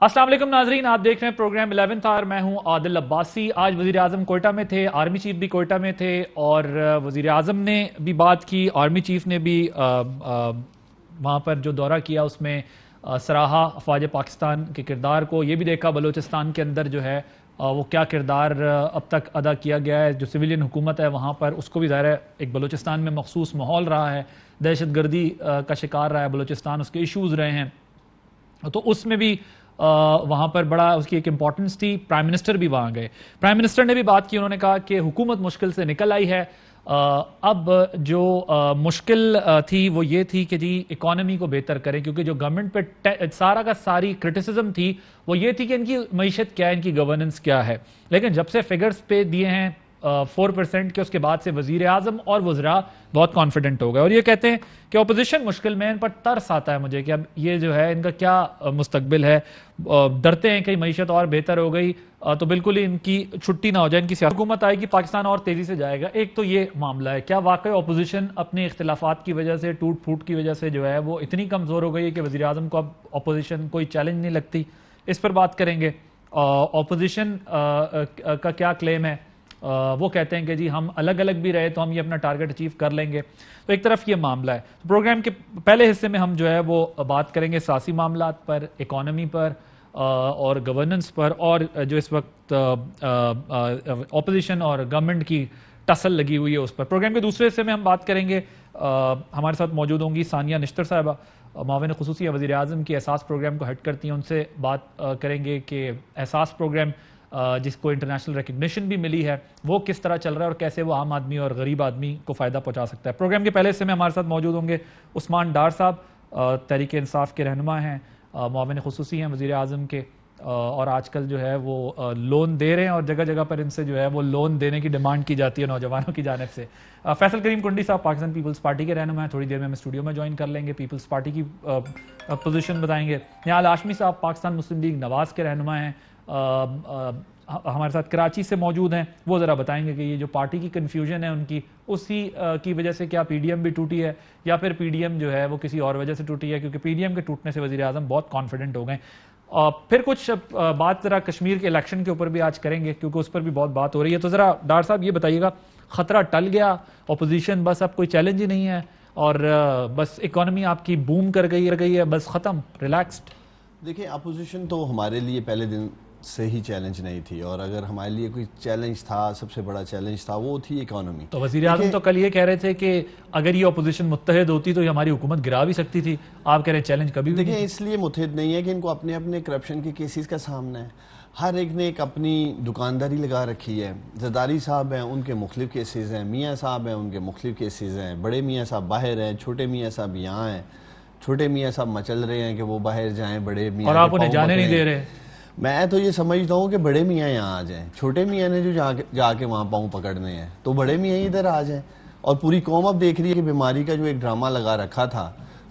السلام علیکم ناظرین، آپ دیکھ رہے ہیں پروگرام 11th آور۔ میں ہوں عادل عباسی۔ آج وزیر اعظم کوئٹہ میں تھے، آرمی چیف بھی کوئٹہ میں تھے، اور وزیر اعظم نے بھی بات کی، آرمی چیف نے بھی وہاں پر جو دورہ کیا اس میں سراہا افواج پاکستان کے کردار کو، یہ بھی دیکھا بلوچستان کے اندر جو ہے وہ کیا کردار اب تک ادا کیا گیا ہے، جو سویلین حکومت ہے وہاں پر اس کو بھی ظاہر ہے ایک بلوچستان میں مخصوص ماحول رہا ہے، دہشت گردی کا شکار رہا ہے بلوچستان، اس کے ایشوز رہے ہیں، تو اس میں بھی وہاں پر بڑا اس کی ایک امپورٹنس تھی۔ پرائم منسٹر بھی وہاں گئے، پرائم منسٹر نے بھی بات کی، انہوں نے کہا کہ حکومت مشکل سے نکل آئی ہے، اب جو مشکل تھی وہ یہ تھی کہ جی اکانومی کو بہتر کریں، کیونکہ جو گورنمنٹ پہ سارا کا ساری کرٹیسزم تھی وہ یہ تھی کہ ان کی معیشت کیا ہے، ان کی گورننس کیا ہے، لیکن جب سے فگرز پہ دیے ہیں 4% کے، اس کے بعد سے وزیر اعظم اور وزراء بہت کانفیڈنٹ ہو گئے، اور یہ کہتے ہیں کہ اپوزیشن مشکل میں، ان پر ترس آتا ہے مجھے کہ اب یہ جو ہے ان کا کیا مستقبل ہے، ڈرتے ہیں کہ معیشت اور بہتر ہو گئی تو بالکل ہی ان کی چھٹی نہ ہو جائے، ان کی سیاست حکومت آئے گی پاکستان اور تیزی سے جائے گا۔ ایک تو یہ معاملہ ہے، کیا واقعی اپوزیشن اپنے اختلافات کی وجہ سے، ٹوٹ پھوٹ کی وجہ سے جو ہے وہ اتنی کمزور ہو گئی ہے کہ وزیر اعظم کو اب اپوزیشن کوئی چیلنج نہیں لگتی؟ اس پر بات کریں گے۔ اپوزیشن کا کیا کلیم ہے؟ وہ کہتے ہیں کہ جی ہم الگ الگ بھی رہے تو ہم یہ اپنا ٹارگٹ اچیو کر لیں گے، تو ایک طرف یہ معاملہ ہے۔ پروگرام کے پہلے حصے میں ہم جو ہے وہ بات کریں گے سیاسی معاملات پر، اکانومی پر اور گورننس پر، اور جو اس وقت اپوزیشن اور گورنمنٹ کی ٹسل لگی ہوئی ہے اس پر۔ پروگرام کے دوسرے حصے میں ہم بات کریں گے، ہمارے ساتھ موجود ہوں گی ثانیہ نشتر صاحبہ، معاون خصوصی وزیر اعظم کی احساس پروگرام کو ہیڈ کرتی ہیں، ان سے بات کریں گے کہ احساس پروگرام جس کو انٹرنیشنل ریکگنیشن بھی ملی ہے وہ کس طرح چل رہا ہے اور کیسے وہ عام آدمی اور غریب آدمی کو فائدہ پہنچا سکتا ہے۔ پروگرام کے پہلے حصے میں ہمارے ساتھ موجود ہوں گے عثمان ڈار صاحب، تحریک انصاف کے رہنما ہیں، معاون خصوصی ہیں وزیر اعظم کے، اور آج کل جو ہے وہ لون دے رہے ہیں اور جگہ جگہ پر ان سے جو ہے وہ لون دینے کی ڈیمانڈ کی جاتی ہے نوجوانوں کی جانب سے۔ فیصل کریم کنڈی صاحب پاکستان پیپلز پارٹی کے رہنما ہیں، تھوڑی دیر میں ہم اسٹوڈیو میں جوائن کر لیں گے، پیپلز پارٹی کی پوزیشن بتائیں گے۔ نہال ہاشمی صاحب پاکستان مسلم لیگ نواز کے رہنما ہیں، ہمارے ساتھ کراچی سے موجود ہیں، وہ ذرا بتائیں گے کہ یہ جو پارٹی کی کنفیوژن ہے ان کی، اسی کی وجہ سے کیا پی ڈی ایم بھی ٹوٹی ہے یا پھر پی ڈی ایم جو ہے وہ کسی اور وجہ سے ٹوٹی ہے، کیونکہ پی ڈی ایم کے ٹوٹنے سے وزیر اعظم بہت کانفیڈنٹ ہو گئے۔ پھر کچھ بات ذرا کشمیر کے الیکشن کے اوپر بھی آج کریں گے کیونکہ اس پر بھی بہت بات ہو رہی ہے، تو ذرا ڈار صاحب یہ بتائیے گا، خطرہ ٹل گیا، اپوزیشن بس اب کوئی چیلنج ہی نہیں ہے اور بس اکانومی آپ کی بوم کر گئی ہے، بس ختم، ریلیکسڈ؟ دیکھیں اپوزیشن تو ہمارے لیے پہلے دن سے ہی چیلنج نہیں تھی، اور اگر ہمارے لیے کوئی چیلنج تھا، سب سے بڑا چیلنج تھا وہ تھی اکانومی۔ تو وزیر اعظم تو کل یہ کہہ رہے تھے کہ اگر یہ اپوزیشن متحد ہوتی تو یہ ہماری حکومت گرا بھی سکتی تھی، آپ کہہ رہے ہیں چیلنج کبھی بھی نہیں۔ دیکھیں اس لیے متحد نہیں ہے کہ ان کو اپنے اپنے کرپشن کے کیسز کا سامنا ہے، ہر ایک نے ایک اپنی دکانداری لگا رکھی ہے۔ زرداری صاحب ہیں، ان کے مختلف کیسز ہیں، میاں صاحب ہیں، ان کے مختلف کیسز ہیں، بڑے میاں صاحب باہر ہیں، چھوٹے میاں صاحب یہاں ہیں، چھوٹے میاں صاحب مچل رہے ہیں کہ وہ باہر جائیں، بڑے میاں اور آپ انہیں جانے نہیں دے رہے۔ میں تو یہ سمجھتا ہوں کہ بڑے میاں یہاں آ جائیں، چھوٹے میاں نے جو جا کے وہاں پاؤں پکڑنے ہیں تو بڑے میاں ادھر آ جائیں، اور پوری قوم اب دیکھ رہی ہے کہ بیماری کا جو ایک ڈرامہ لگا رکھا تھا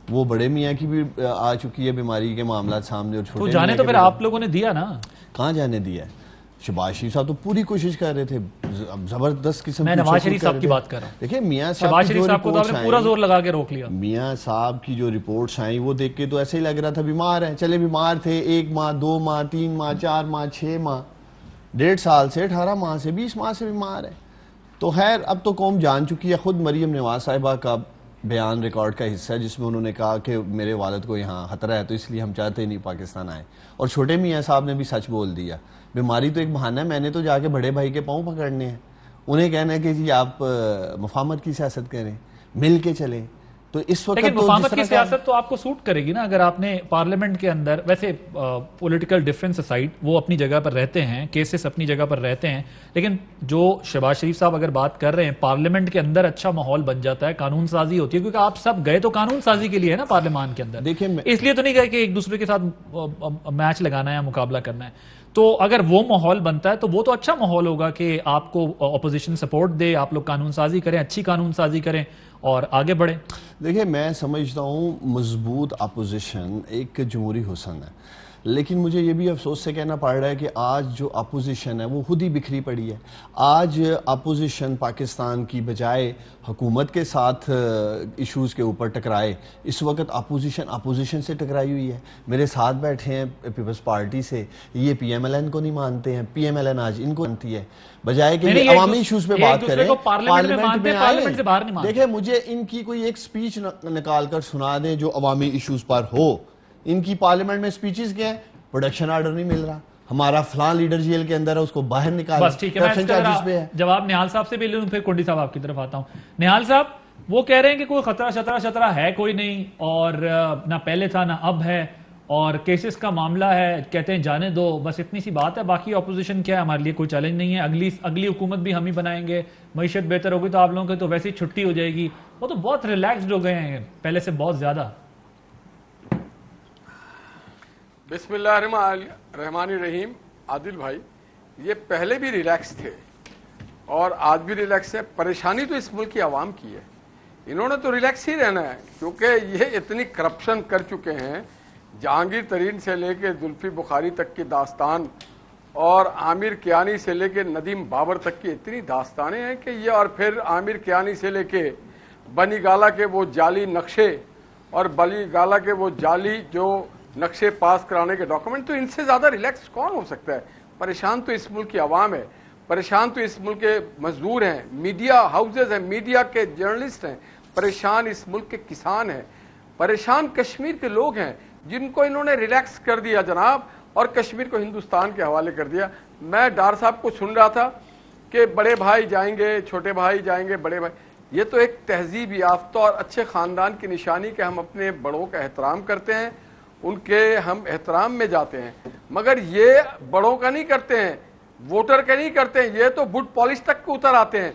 وہ بڑے میاں کی بھی آ چکی ہے بیماری کے معاملات سامنے، اور چھوٹے تو جانے تو پھر آپ لوگوں نے دیا نا؟ کہاں جانے دیا ہے؟ شہباز شریف صاحب تو پوری کوشش کر رہے تھے، زبردست قسم میں نواز شریف صاحب کی بات کر رہا ہوں۔ دیکھیں میاں شہباز شریف صاحب کو تو آپ نے پورا زور لگا کے روک لیا۔ میاں صاحب کی جو رپورٹس آئیں وہ دیکھ کے تو ایسے ہی لگ رہا تھا بیمار ہیں، چلے بیمار تھے 1 ماہ 2 ماہ 3 ماہ 4 ماہ 6 ماہ 1.5 سال سے 18 ماہ سے 20 ماہ سے بیمار ہے، تو خیر اب تو قوم جان چکی ہے۔ خود مریم نواز صاحبہ کا بیان ریکارڈ کا حصہ ہے جس میں انہوں نے کہا کہ میرے والد کو یہاں خطرہ ہے تو اس لیے ہم چاہتے نہیں پاکستان آئے، اور چھوٹے میاں صاحب نے بھی سچ بول دیا، بیماری تو ایک بہانہ ہے، میں نے تو جا کے بڑے بھائی کے پاؤں پکڑنے ہیں، انہیں کہنا ہے کہ جی آپ مفاہمت کی سیاست کریں، مل کے چلیں، تو اس وقت لیکن مفاہمت کی سیاست تو آپ کو سوٹ کرے گی نا، اگر آپ نے پارلیمنٹ کے اندر، ویسے پولیٹیکل ڈیفرنس اسائڈ وہ اپنی جگہ پر رہتے ہیں، کیسز اپنی جگہ پر رہتے ہیں، لیکن جو شہباز شریف صاحب اگر بات کر رہے ہیں پارلیمنٹ کے اندر اچھا ماحول بن جاتا ہے، قانون سازی ہوتی ہے، کیونکہ آپ سب گئے تو قانون سازی کے لیے ہے نا پارلیمان کے اندر، اس لیے تو نہیں گئے کہ ایک دوسرے کے ساتھ میچ لگانا ہے یا مقابلہ کرنا ہے۔ تو اگر وہ ماحول بنتا ہے تو وہ تو اچھا ماحول ہوگا کہ آپ کو اپوزیشن سپورٹ دے، آپ لوگ قانون سازی کریں، اچھی قانون سازی کریں اور آگے بڑھیں۔ دیکھیں میں سمجھتا ہوں مضبوط اپوزیشن ایک جمہوری حسن ہے، لیکن مجھے یہ بھی افسوس سے کہنا پڑ رہا ہے کہ آج جو اپوزیشن ہے وہ خود ہی بکھری پڑی ہے. آج اپوزیشن پاکستان کی بجائے حکومت کے ساتھ ایشوز کے اوپر ٹکرائے, اس وقت اپوزیشن سے ٹکرائی ہوئی ہے. میرے ساتھ بیٹھے ہیں پیپلز پارٹی سے, یہ پی ایم ایل این کو نہیں مانتے ہیں, پی ایم ایل این آج ان کو مانتی ہے. بجائے کہ یہ عوامی ایشوز پہ بات کریں, پارلیمنٹ میں آئیں. دیکھیں مجھے ان کی کوئی ایک سپیچ نکال کر سنا دیں جو عوامی ایشوز پر ہو. ان کی پارلیمنٹ میں سپیچز کیا ہیں, پروڈکشن آرڈر نہیں مل رہا, ہمارا فلاں لیڈر جیل کے اندر ہے اس کو باہر نکال. بس ٹھیک ہے, میں جواب نہال صاحب سے بھی لوں, پھر کنڈی صاحب آپ کی طرف آتا ہوں. نہال صاحب وہ کہہ رہے ہیں کہ کوئی خطرہ ہے کوئی نہیں, اور نہ پہلے تھا نہ اب ہے, اور کیسز کا معاملہ ہے, کہتے ہیں جانے دو, بس اتنی سی بات ہے, باقی اپوزیشن کیا ہے, ہمارے لیے کوئی چیلنج نہیں ہے, اگلی حکومت بھی ہم ہی بنائیں گے, معیشت بہتر ہوگی تو آپ لوگوں کی تو ویسے ہی چھٹی ہو جائے گی. وہ تو بہت ریلیکسڈ ہو گئے ہیں پہلے سے بہت زیادہ. بسم اللہ الرحمن الرحیم. عادل بھائی, یہ پہلے بھی ریلیکس تھے اور آج بھی ریلیکس ہے. پریشانی تو اس ملک کی عوام کی ہے, انہوں نے تو ریلیکس ہی رہنا ہے, کیونکہ یہ اتنی کرپشن کر چکے ہیں. جہانگیر ترین سے لے کے زلفی بخاری تک کی داستان, اور عامر کیانی سے لے کے ندیم بابر تک کی اتنی داستانیں ہیں کہ یہ, اور پھر عامر کیانی سے لے کے بنی گالا کے وہ جعلی نقشے اور بلی گالا کے وہ جعلی جو نقشے پاس کرانے کے ڈاکومنٹ, تو ان سے زیادہ ریلیکس کون ہو سکتا ہے؟ پریشان تو اس ملک کی عوام ہے, پریشان تو اس ملک کے مزدور ہیں, میڈیا ہاؤسز ہیں, میڈیا کے جرنلسٹ ہیں, پریشان اس ملک کے کسان ہیں, پریشان کشمیر کے لوگ ہیں جن کو انہوں نے ریلیکس کر دیا جناب, اور کشمیر کو ہندوستان کے حوالے کر دیا. میں ڈار صاحب کو سن رہا تھا کہ بڑے بھائی جائیں گے, چھوٹے بھائی جائیں گے, بڑے بھائی, یہ تو ایک تہذیب یافتہ اور اچھے خاندان کی نشانی کہ ہم اپنے بڑوں کا احترام کرتے ہیں, ان کے ہم احترام میں جاتے ہیں, مگر یہ بڑوں کا نہیں کرتے ہیں, ووٹر کا نہیں کرتے ہیں, یہ تو بٹ پالش تک کو اتر آتے ہیں.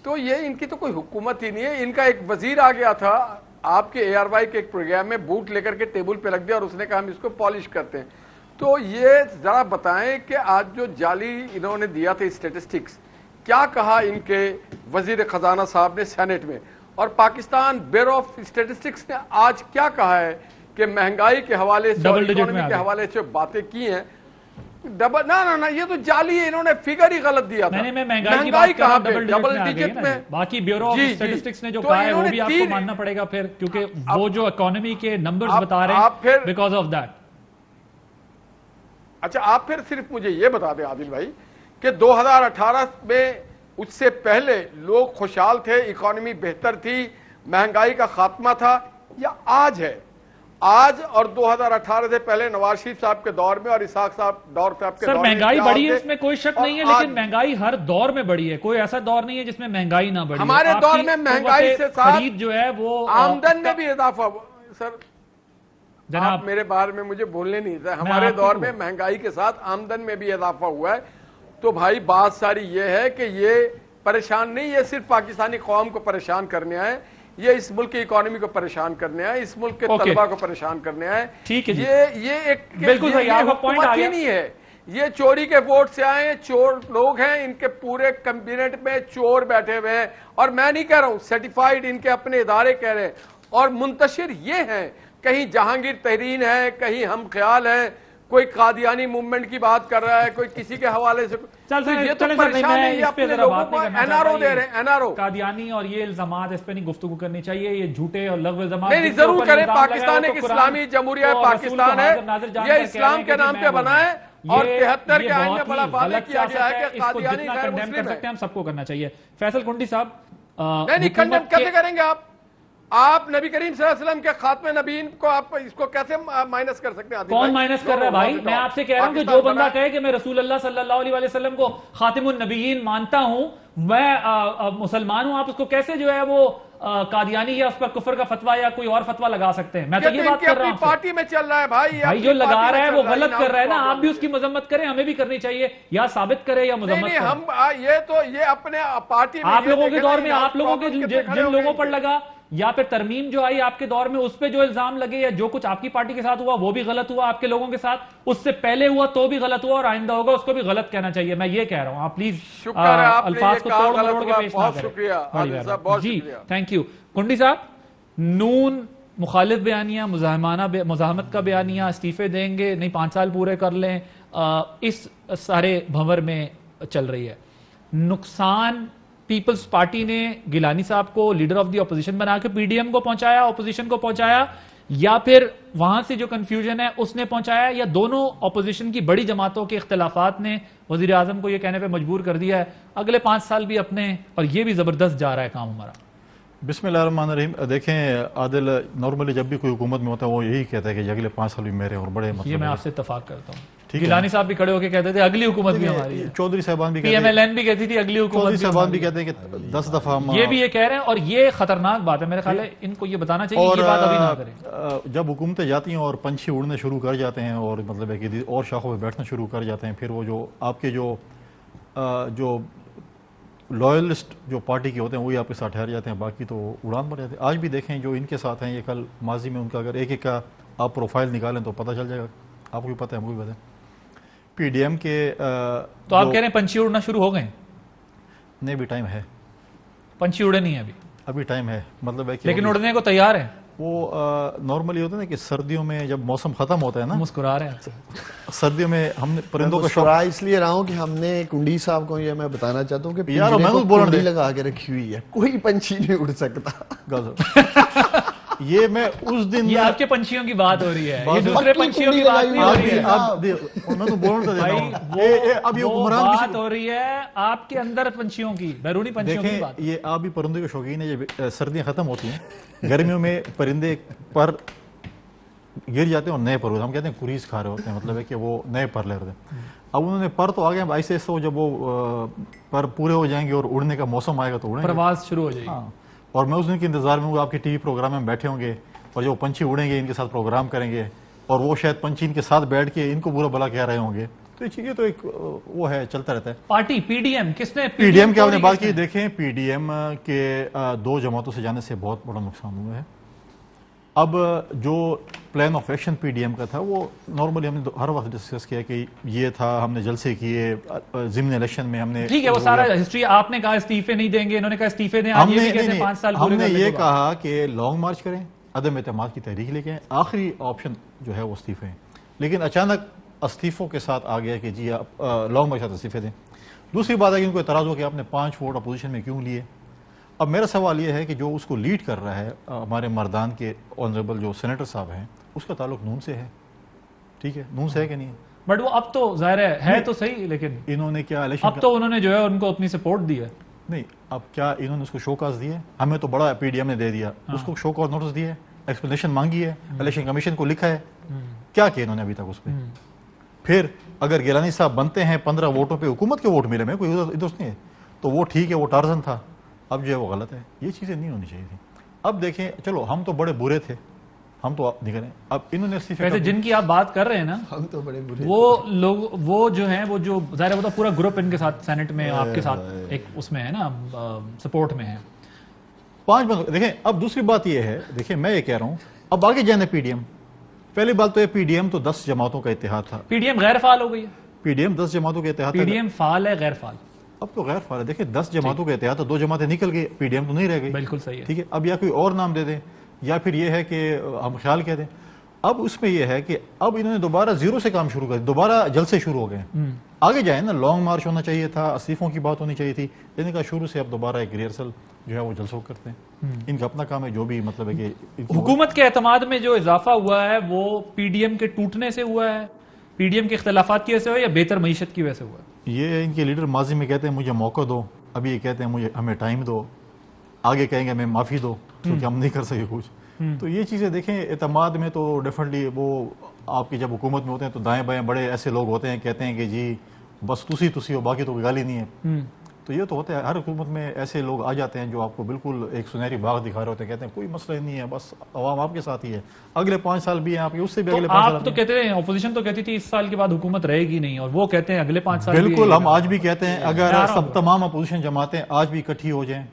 تو یہ ان کی تو کوئی حکومت ہی نہیں ہے. ان کا ایک وزیر آ گیا تھا آپ کے اے آر وائی کے ایک پروگرام میں, بوٹ لے کر کے ٹیبل پہ رکھ دیا اور اس نے کہا ہم اس کو پالش کرتے ہیں. تو یہ ذرا بتائیں کہ آج جو جعلی انہوں نے دیا تھا اسٹیٹسٹکس, کیا کہا ان کے وزیر خزانہ صاحب نے سینٹ میں, اور پاکستان بیورو آف اسٹیٹسٹکس نے آج کیا کہا ہے کہ مہنگائی کے حوالے سے اور اکانومی کے حوالے سے باتیں کی ہیں. نہ یہ تو جعلی ہے, انہوں نے فگر ہی غلط دیا تھا. مہنگائی کہاں پہ ڈبل ڈیجٹ میں, باقی بیورو آف اسٹیٹسٹکس نے جو کہا ہے وہ بھی آپ کو ماننا پڑے گا پھر, کیونکہ وہ جو اکانومی کے نمبرز بتا رہے ہیں بیکاز آف دیٹ. اچھا آپ پھر صرف مجھے یہ بتا دیں عادل بھائی کہ 2018 میں اس سے پہلے لوگ خوشحال تھے, اکانومی بہتر تھی, مہنگائی کا خاتمہ تھا, یا آج ہے؟ آج اور 2018 سے پہلے نواز شریف صاحب کے دور میں اور اسحاق صاحب دور صاحب کے دور میں مہنگائی بڑھی ہے, اس میں کوئی شک نہیں ہے, لیکن مہنگائی ہر دور میں بڑھی ہے, کوئی ایسا دور نہیں ہے جس میں مہنگائی نہ بڑھی. ہمارے دور میں مہنگائی سے ساتھ جو ہے وہ آمدن میں بھی اضافہ. سر جناب میرے بارے میں مجھے بولنے نہیں تھا, ہمارے دور میں مہنگائی کے ساتھ آمدن میں بھی اضافہ ہوا ہے. تو بھائی بات ساری یہ ہے کہ یہ پریشان نہیں, یہ صرف پاکستانی قوم کو پریشان کرنے آئے, یہ اس ملک کی اکانومی کو پریشان کرنے آئے, اس ملک کے طلبہ کو پریشان کرنے آئے. یہ ایک حکومت ہی نہیں ہے, یہ چوری کے ووٹ سے آئے, چور لوگ ہیں, ان کے پورے کیبنٹ میں چور بیٹھے ہوئے ہیں, اور میں نہیں کہہ رہا ہوں, سرٹیفائیڈ ان کے اپنے ادارے کہہ رہے ہیں, اور منتشر یہ ہیں, کہیں جہانگیر تحرین ہے, کہیں ہم خیال ہے, کوئی قادیانی موومنٹ کی بات کر رہا ہے, کوئی کسی کے حوالے سے. یہ تو پریشان ہے, یہ اپنے لوگوں کو این آر او دے رہے ہیں, این آر او. قادیانی اور یہ الزامات اس پہ نہیں گفتگو کرنی چاہیے, یہ جھوٹے اور لغو الزامات نہیں ضرور کریں. پاکستان ایک اسلامی جمہوریہ پاکستان ہے, یہ اسلام کے نام پہ بنا ہے, اور 73 کے آئین میں بڑا واضح کیا گیا ہے کہ قادیانی غیر مسلم ہے. ہم سب کو کرنا چاہیے. فیصل کنڈی صاحب نہیں کنڈیم کیسے کریں گے آپ نبی کریم صلی اللہ علیہ وسلم کے خاتم نبیین کو آپ اس کو کیسے مائنس کر سکتے ہیں؟ کون مائنس کر رہا ہے بھائی؟ میں آپ سے کہہ رہا ہوں کہ جو بندہ کہے کہ میں رسول اللہ صلی اللہ علیہ وسلم کو خاتم النبیین مانتا ہوں, میں مسلمان ہوں, آپ اس کو کیسے جو ہے وہ قادیانی یا اس پر کفر کا فتویٰ یا کوئی اور فتویٰ لگا سکتے ہیں؟ میں تو یہ بات کر رہا ہوں, پارٹی میں چل رہا ہے بھائی جو لگا رہا ہے وہ غلط کر رہا ہے نا, آپ بھی اس کی مذمت کریں, ہمیں بھی کرنی چاہیے, یا ثابت کرے یا مذمت کرے. ہم یہ اپنے پارٹی میں آپ لوگوں کے دور میں آپ لوگوں کے جن لوگوں پر لگا, یا پھر ترمیم جو آئی آپ کے دور میں اس پہ جو الزام لگے, یا جو کچھ آپ کی پارٹی کے ساتھ ہوا وہ بھی غلط ہوا, آپ کے لوگوں کے ساتھ اس سے پہلے ہوا تو بھی غلط ہوا, اور آئندہ ہوگا اس کو بھی غلط کہنا چاہیے. میں یہ کہہ رہا ہوں, آپ پلیز الفاظ کو توڑ مروڑ کے پیش نہ کریں. جی تھینک یو. کنڈی صاحب, نون مخالف بیانیہ، مزاحمت کا بیانیہ، استعفے دیں گے، نہیں 5 سال پورے کر لیں، اس سارے بھنور میں چل رہی ہے. نقصان پیپلز پارٹی نے گیلانی صاحب کو لیڈر آف دی اپوزیشن بنا کے پی ڈی ایم کو پہنچایا، اپوزیشن کو پہنچایا، یا پھر وہاں سے جو کنفیوژن ہے اس نے پہنچایا، یا دونوں اپوزیشن کی بڑی جماعتوں کے اختلافات نے وزیر اعظم کو یہ کہنے پہ مجبور کر دیا ہے اگلے 5 سال بھی اپنے، اور یہ بھی زبردست جا رہا ہے کام ہمارا. بسم اللہ الرحمن الرحیم. دیکھیں عادل، نارملی جب بھی کوئی حکومت میں ہوتا ہے وہ یہی کہتا ہے کہ اگلے 5 سال بھی میرے اور بڑے مطلب یہ میں آپ سے اتفاق کرتا ہوں. گیلانی صاحب بھی کھڑے ہو کے کہتے تھے اگلی حکومت بھی ہماری ہے. چودھری صاحبان بھی پی ایم ایل این بھی کہتی تھی اگلی حکومت چودھری صاحبان بھی کہتے ہیں کہ 10 دفعہ یہ بھی یہ کہہ رہے ہیں، اور یہ خطرناک بات ہے. میرے خیال ہے ان کو یہ بتانا چاہیے یہ بات ابھی نہ کریں. جب حکومتیں جاتی ہیں اور پنچھی اڑنے شروع کر جاتے ہیں اور مطلب ہے کہ اور شاخوں پہ بیٹھنا شروع کر جاتے ہیں، پھر وہ جو آپ کے جو لوئلسٹ جو پارٹی کے ہوتے ہیں وہی آپ کے ساتھ ٹھہر جاتے ہیں، باقی تو اڑان پر جاتے ہیں. آج بھی دیکھیں جو ان کے ساتھ ہیں، یہ کل ماضی میں ان کا اگر ایک ایک کا آپ پروفائل نکالیں تو پتہ چل جائے گا. آپ کو بھی پتہ ہے، ہم کو بھی پتہ ہے. پی ڈی ایم کے تو آپ کہہ رہے ہیں پنچھی اڑنا شروع ہو گئے؟ نہیں، بھی ٹائم ہے. پنچھی اڑے نہیں ہے ابھی ٹائم ہے، مطلب ہے کہ لیکن اڑنے کو تیار ہے. وہ نارملی ہوتا ہے نا کہ سردیوں میں جب موسم ختم ہوتا ہے نا، مسکرا رہے ہیں سردیوں میں ہم نے پرندوں کا شوق اس لیے رہا ہوں کہ ہم نے کنڈی صاحب کو یہ میں بتانا چاہتا ہوں کہ یار میں بولنے لگا کے رکھی ہوئی ہے، کوئی پنچھی نہیں اڑ سکتا. یہ میں اس دن یہ آپ کے پنچھیوں کی بات ہو رہی ہے، یہ دوسرے پنچھیوں کی بات نہیں ہو رہی ہے. میں تو بولنا دیتا ہوں اب یہ وہ بات ہو رہی ہے آپ کے اندر پنچھیوں کی، بیرونی پنچھیوں کی بات. یہ آپ بھی پرندوں کے شوقین ہیں. جب سردیاں ختم ہوتی ہیں، گرمیوں میں پرندے پر گر جاتے ہیں اور نئے پر ہوتے ہیں. ہم کہتے ہیں کوریز کھا رہے ہوتے ہیں، مطلب ہے کہ وہ نئے پر لے رہے ہیں. اب انہوں نے پر تو آگے ایسے ایسے ہو، جب وہ پر پورے ہو جائیں گے اور اڑنے کا موسم آئے گا تو اڑیں گے، پرواز شروع ہو جائے گی. اور میں اس دن کے انتظار میں ہوں، آپ کے ٹی وی پروگرام میں بیٹھے ہوں گے اور جو پنچھی اڑیں گے ان کے ساتھ پروگرام کریں گے، اور وہ شاید پنچھی ان کے ساتھ بیٹھ کے ان کو برا بھلا کہہ رہے ہوں گے. تو یہ چیزیں تو ایک وہ ہے، چلتا رہتا ہے. پارٹی پی ڈی ایم کس نے پی ڈی ایم کی آپ نے بات کی. دیکھیں پی ڈی ایم کے 2 جماعتوں سے جانے سے بہت بڑا نقصان ہوا ہے. اب جو plan of action P D M کا تھا وہ نارملی ہم نے ہر وقت ڈسکس کیا کہ یہ تھا، ہم نے جلسے کیے ضمن الیکشن میں، ہم نے ٹھیک ہے وہ سارا ہسٹری آپ نے کہا استعفے نہیں دیں گے، انہوں نے کہا استعفے دیں. ہم نے یہ کہا کہ لانگ مارچ کریں، عدم اعتماد کی تحریک لے کے آئیں، آخری آپشن جو ہے وہ استعفے ہیں. لیکن اچانک استعفوں کے ساتھ آ گیا کہ جی آپ لانگ مارچ کے ساتھ استعفے دیں. دوسری بات ہے کہ ان کو اعتراض ہو کہ آپ نے 5 ووٹ اپوزیشن میں کیوں لیے. اب میرا سوال یہ ہے کہ جو اس کو لیڈ کر رہا ہے ہمارے مردان کے آنریبل جو سینیٹر صاحب ہیں، اس کا تعلق نون سے ہے. ٹھیک ہے، نون سے ہے کہ نہیں؟ بٹ وہ اب تو ظاہر ہے تو صحیح، لیکن انہوں نے کیا الیکشن اب تو انہوں نے جو ہے ان کو اپنی سپورٹ دی ہے. نہیں، اب کیا انہوں نے اس کو شو کاز دی ہے؟ ہمیں تو بڑا پی ڈی ایم نے دے دیا، اس کو شو کاز نوٹس دیا ہے، ایکسپلینیشن مانگی ہے، الیکشن کمیشن کو لکھا ہے. کیا کیا انہوں نے ابھی تک اس پہ؟ پھر اگر گیلانی صاحب بنتے ہیں 15 ووٹوں پہ، حکومت کے ووٹ ملے میں کوئی ادھر نہیں ہے، تو وہ ٹھیک ہے، وہ ٹارزن تھا. اب جو ہے وہ غلط ہے. یہ چیزیں نہیں ہونی چاہیے تھی. اب دیکھیں، چلو ہم تو بڑے برے تھے، ہم تو نکلیں. اب انہوں نے ویسے جن کی آپ بات کر رہے ہیں نا، ہم تو بڑے برے، وہ لوگ وہ جو ہیں، وہ جو ظاہر ہے وہ تو پورا گروپ ان کے ساتھ سینٹ میں آپ کے ساتھ ایک اس میں ہے نا، سپورٹ میں ہے. 5 بند. دیکھیں اب دوسری بات یہ ہے، دیکھیں میں یہ کہہ رہا ہوں اب آگے جانا پی ڈی ایم. پہلی بات تو یہ پی ڈی ایم تو 10 جماعتوں کا اتحاد تھا. پی ڈی ایم غیر فعال ہو گئی ہے. پی ڈی ایم 10 جماعتوں کے اتحاد. پی ڈی ایم فعال ہے غیر فعال؟ اب تو غیر فعال ہے. دیکھیں 10 جماعتوں کے اتحاد، 2 جماعتیں نکل گئی، پی ڈی ایم تو نہیں رہ گئی. بالکل صحیح ہے. ٹھیک ہے، اب یا کوئی اور نام دے دیں یا پھر یہ ہے کہ ہم خیال کہہ دیں. اب اس میں یہ ہے کہ اب انہوں نے دوبارہ زیرو سے کام شروع کر دیا، دوبارہ جلسے شروع ہو گئے. آگے جائیں نا، لانگ مارچ ہونا چاہیے تھا، استعفوں کی بات ہونی چاہیے تھی. ان کا شروع سے اب دوبارہ ایک ریہرسل جو ہے وہ جلسوں کرتے ہیں. ان کا اپنا کام ہے، جو بھی مطلب ہے کہ حکومت کے اعتماد میں جو اضافہ ہوا ہے وہ پی ڈی ایم کے ٹوٹنے سے ہوا ہے، پی ڈی ایم کے اختلافات کی وجہ سے ہوا یا بہتر معیشت کی وجہ سے ہوا؟ یہ ان کے لیڈر ماضی میں کہتے ہیں مجھے موقع دو، ابھی یہ کہتے ہیں ہمیں ٹائم دو، آگے کہیں گے ہمیں معافی دو کیونکہ ہم نہیں کر سکے کچھ. تو یہ چیزیں دیکھیں، اعتماد میں تو ڈیفینیٹلی وہ آپ کی جب حکومت میں ہوتے ہیں تو دائیں بائیں بڑے ایسے لوگ ہوتے ہیں، کہتے ہیں کہ جی بس تسی ہو، باقی تو کوئی گالی نہیں ہے. تو یہ تو ہوتا ہے، ہر حکومت میں ایسے لوگ آ جاتے ہیں جو آپ کو بالکل ایک سنہری باغ دکھا رہے ہوتے ہیں، کہتے ہیں کوئی مسئلہ نہیں ہے، بس عوام آپ کے ساتھ ہی ہے، اگلے 5 سال بھی ہیں آپ کے، اس سے بھی اگلے 5 سال. آپ تو کہتے ہیں اپوزیشن تو کہتی تھی اس سال کے بعد حکومت رہے گی نہیں، اور وہ کہتے ہیں اگلے 5 سال. بالکل، ہم آج بھی کہتے ہیں اگر سب تمام اپوزیشن جماعتیں آج بھی اکٹھی ہو جائیں،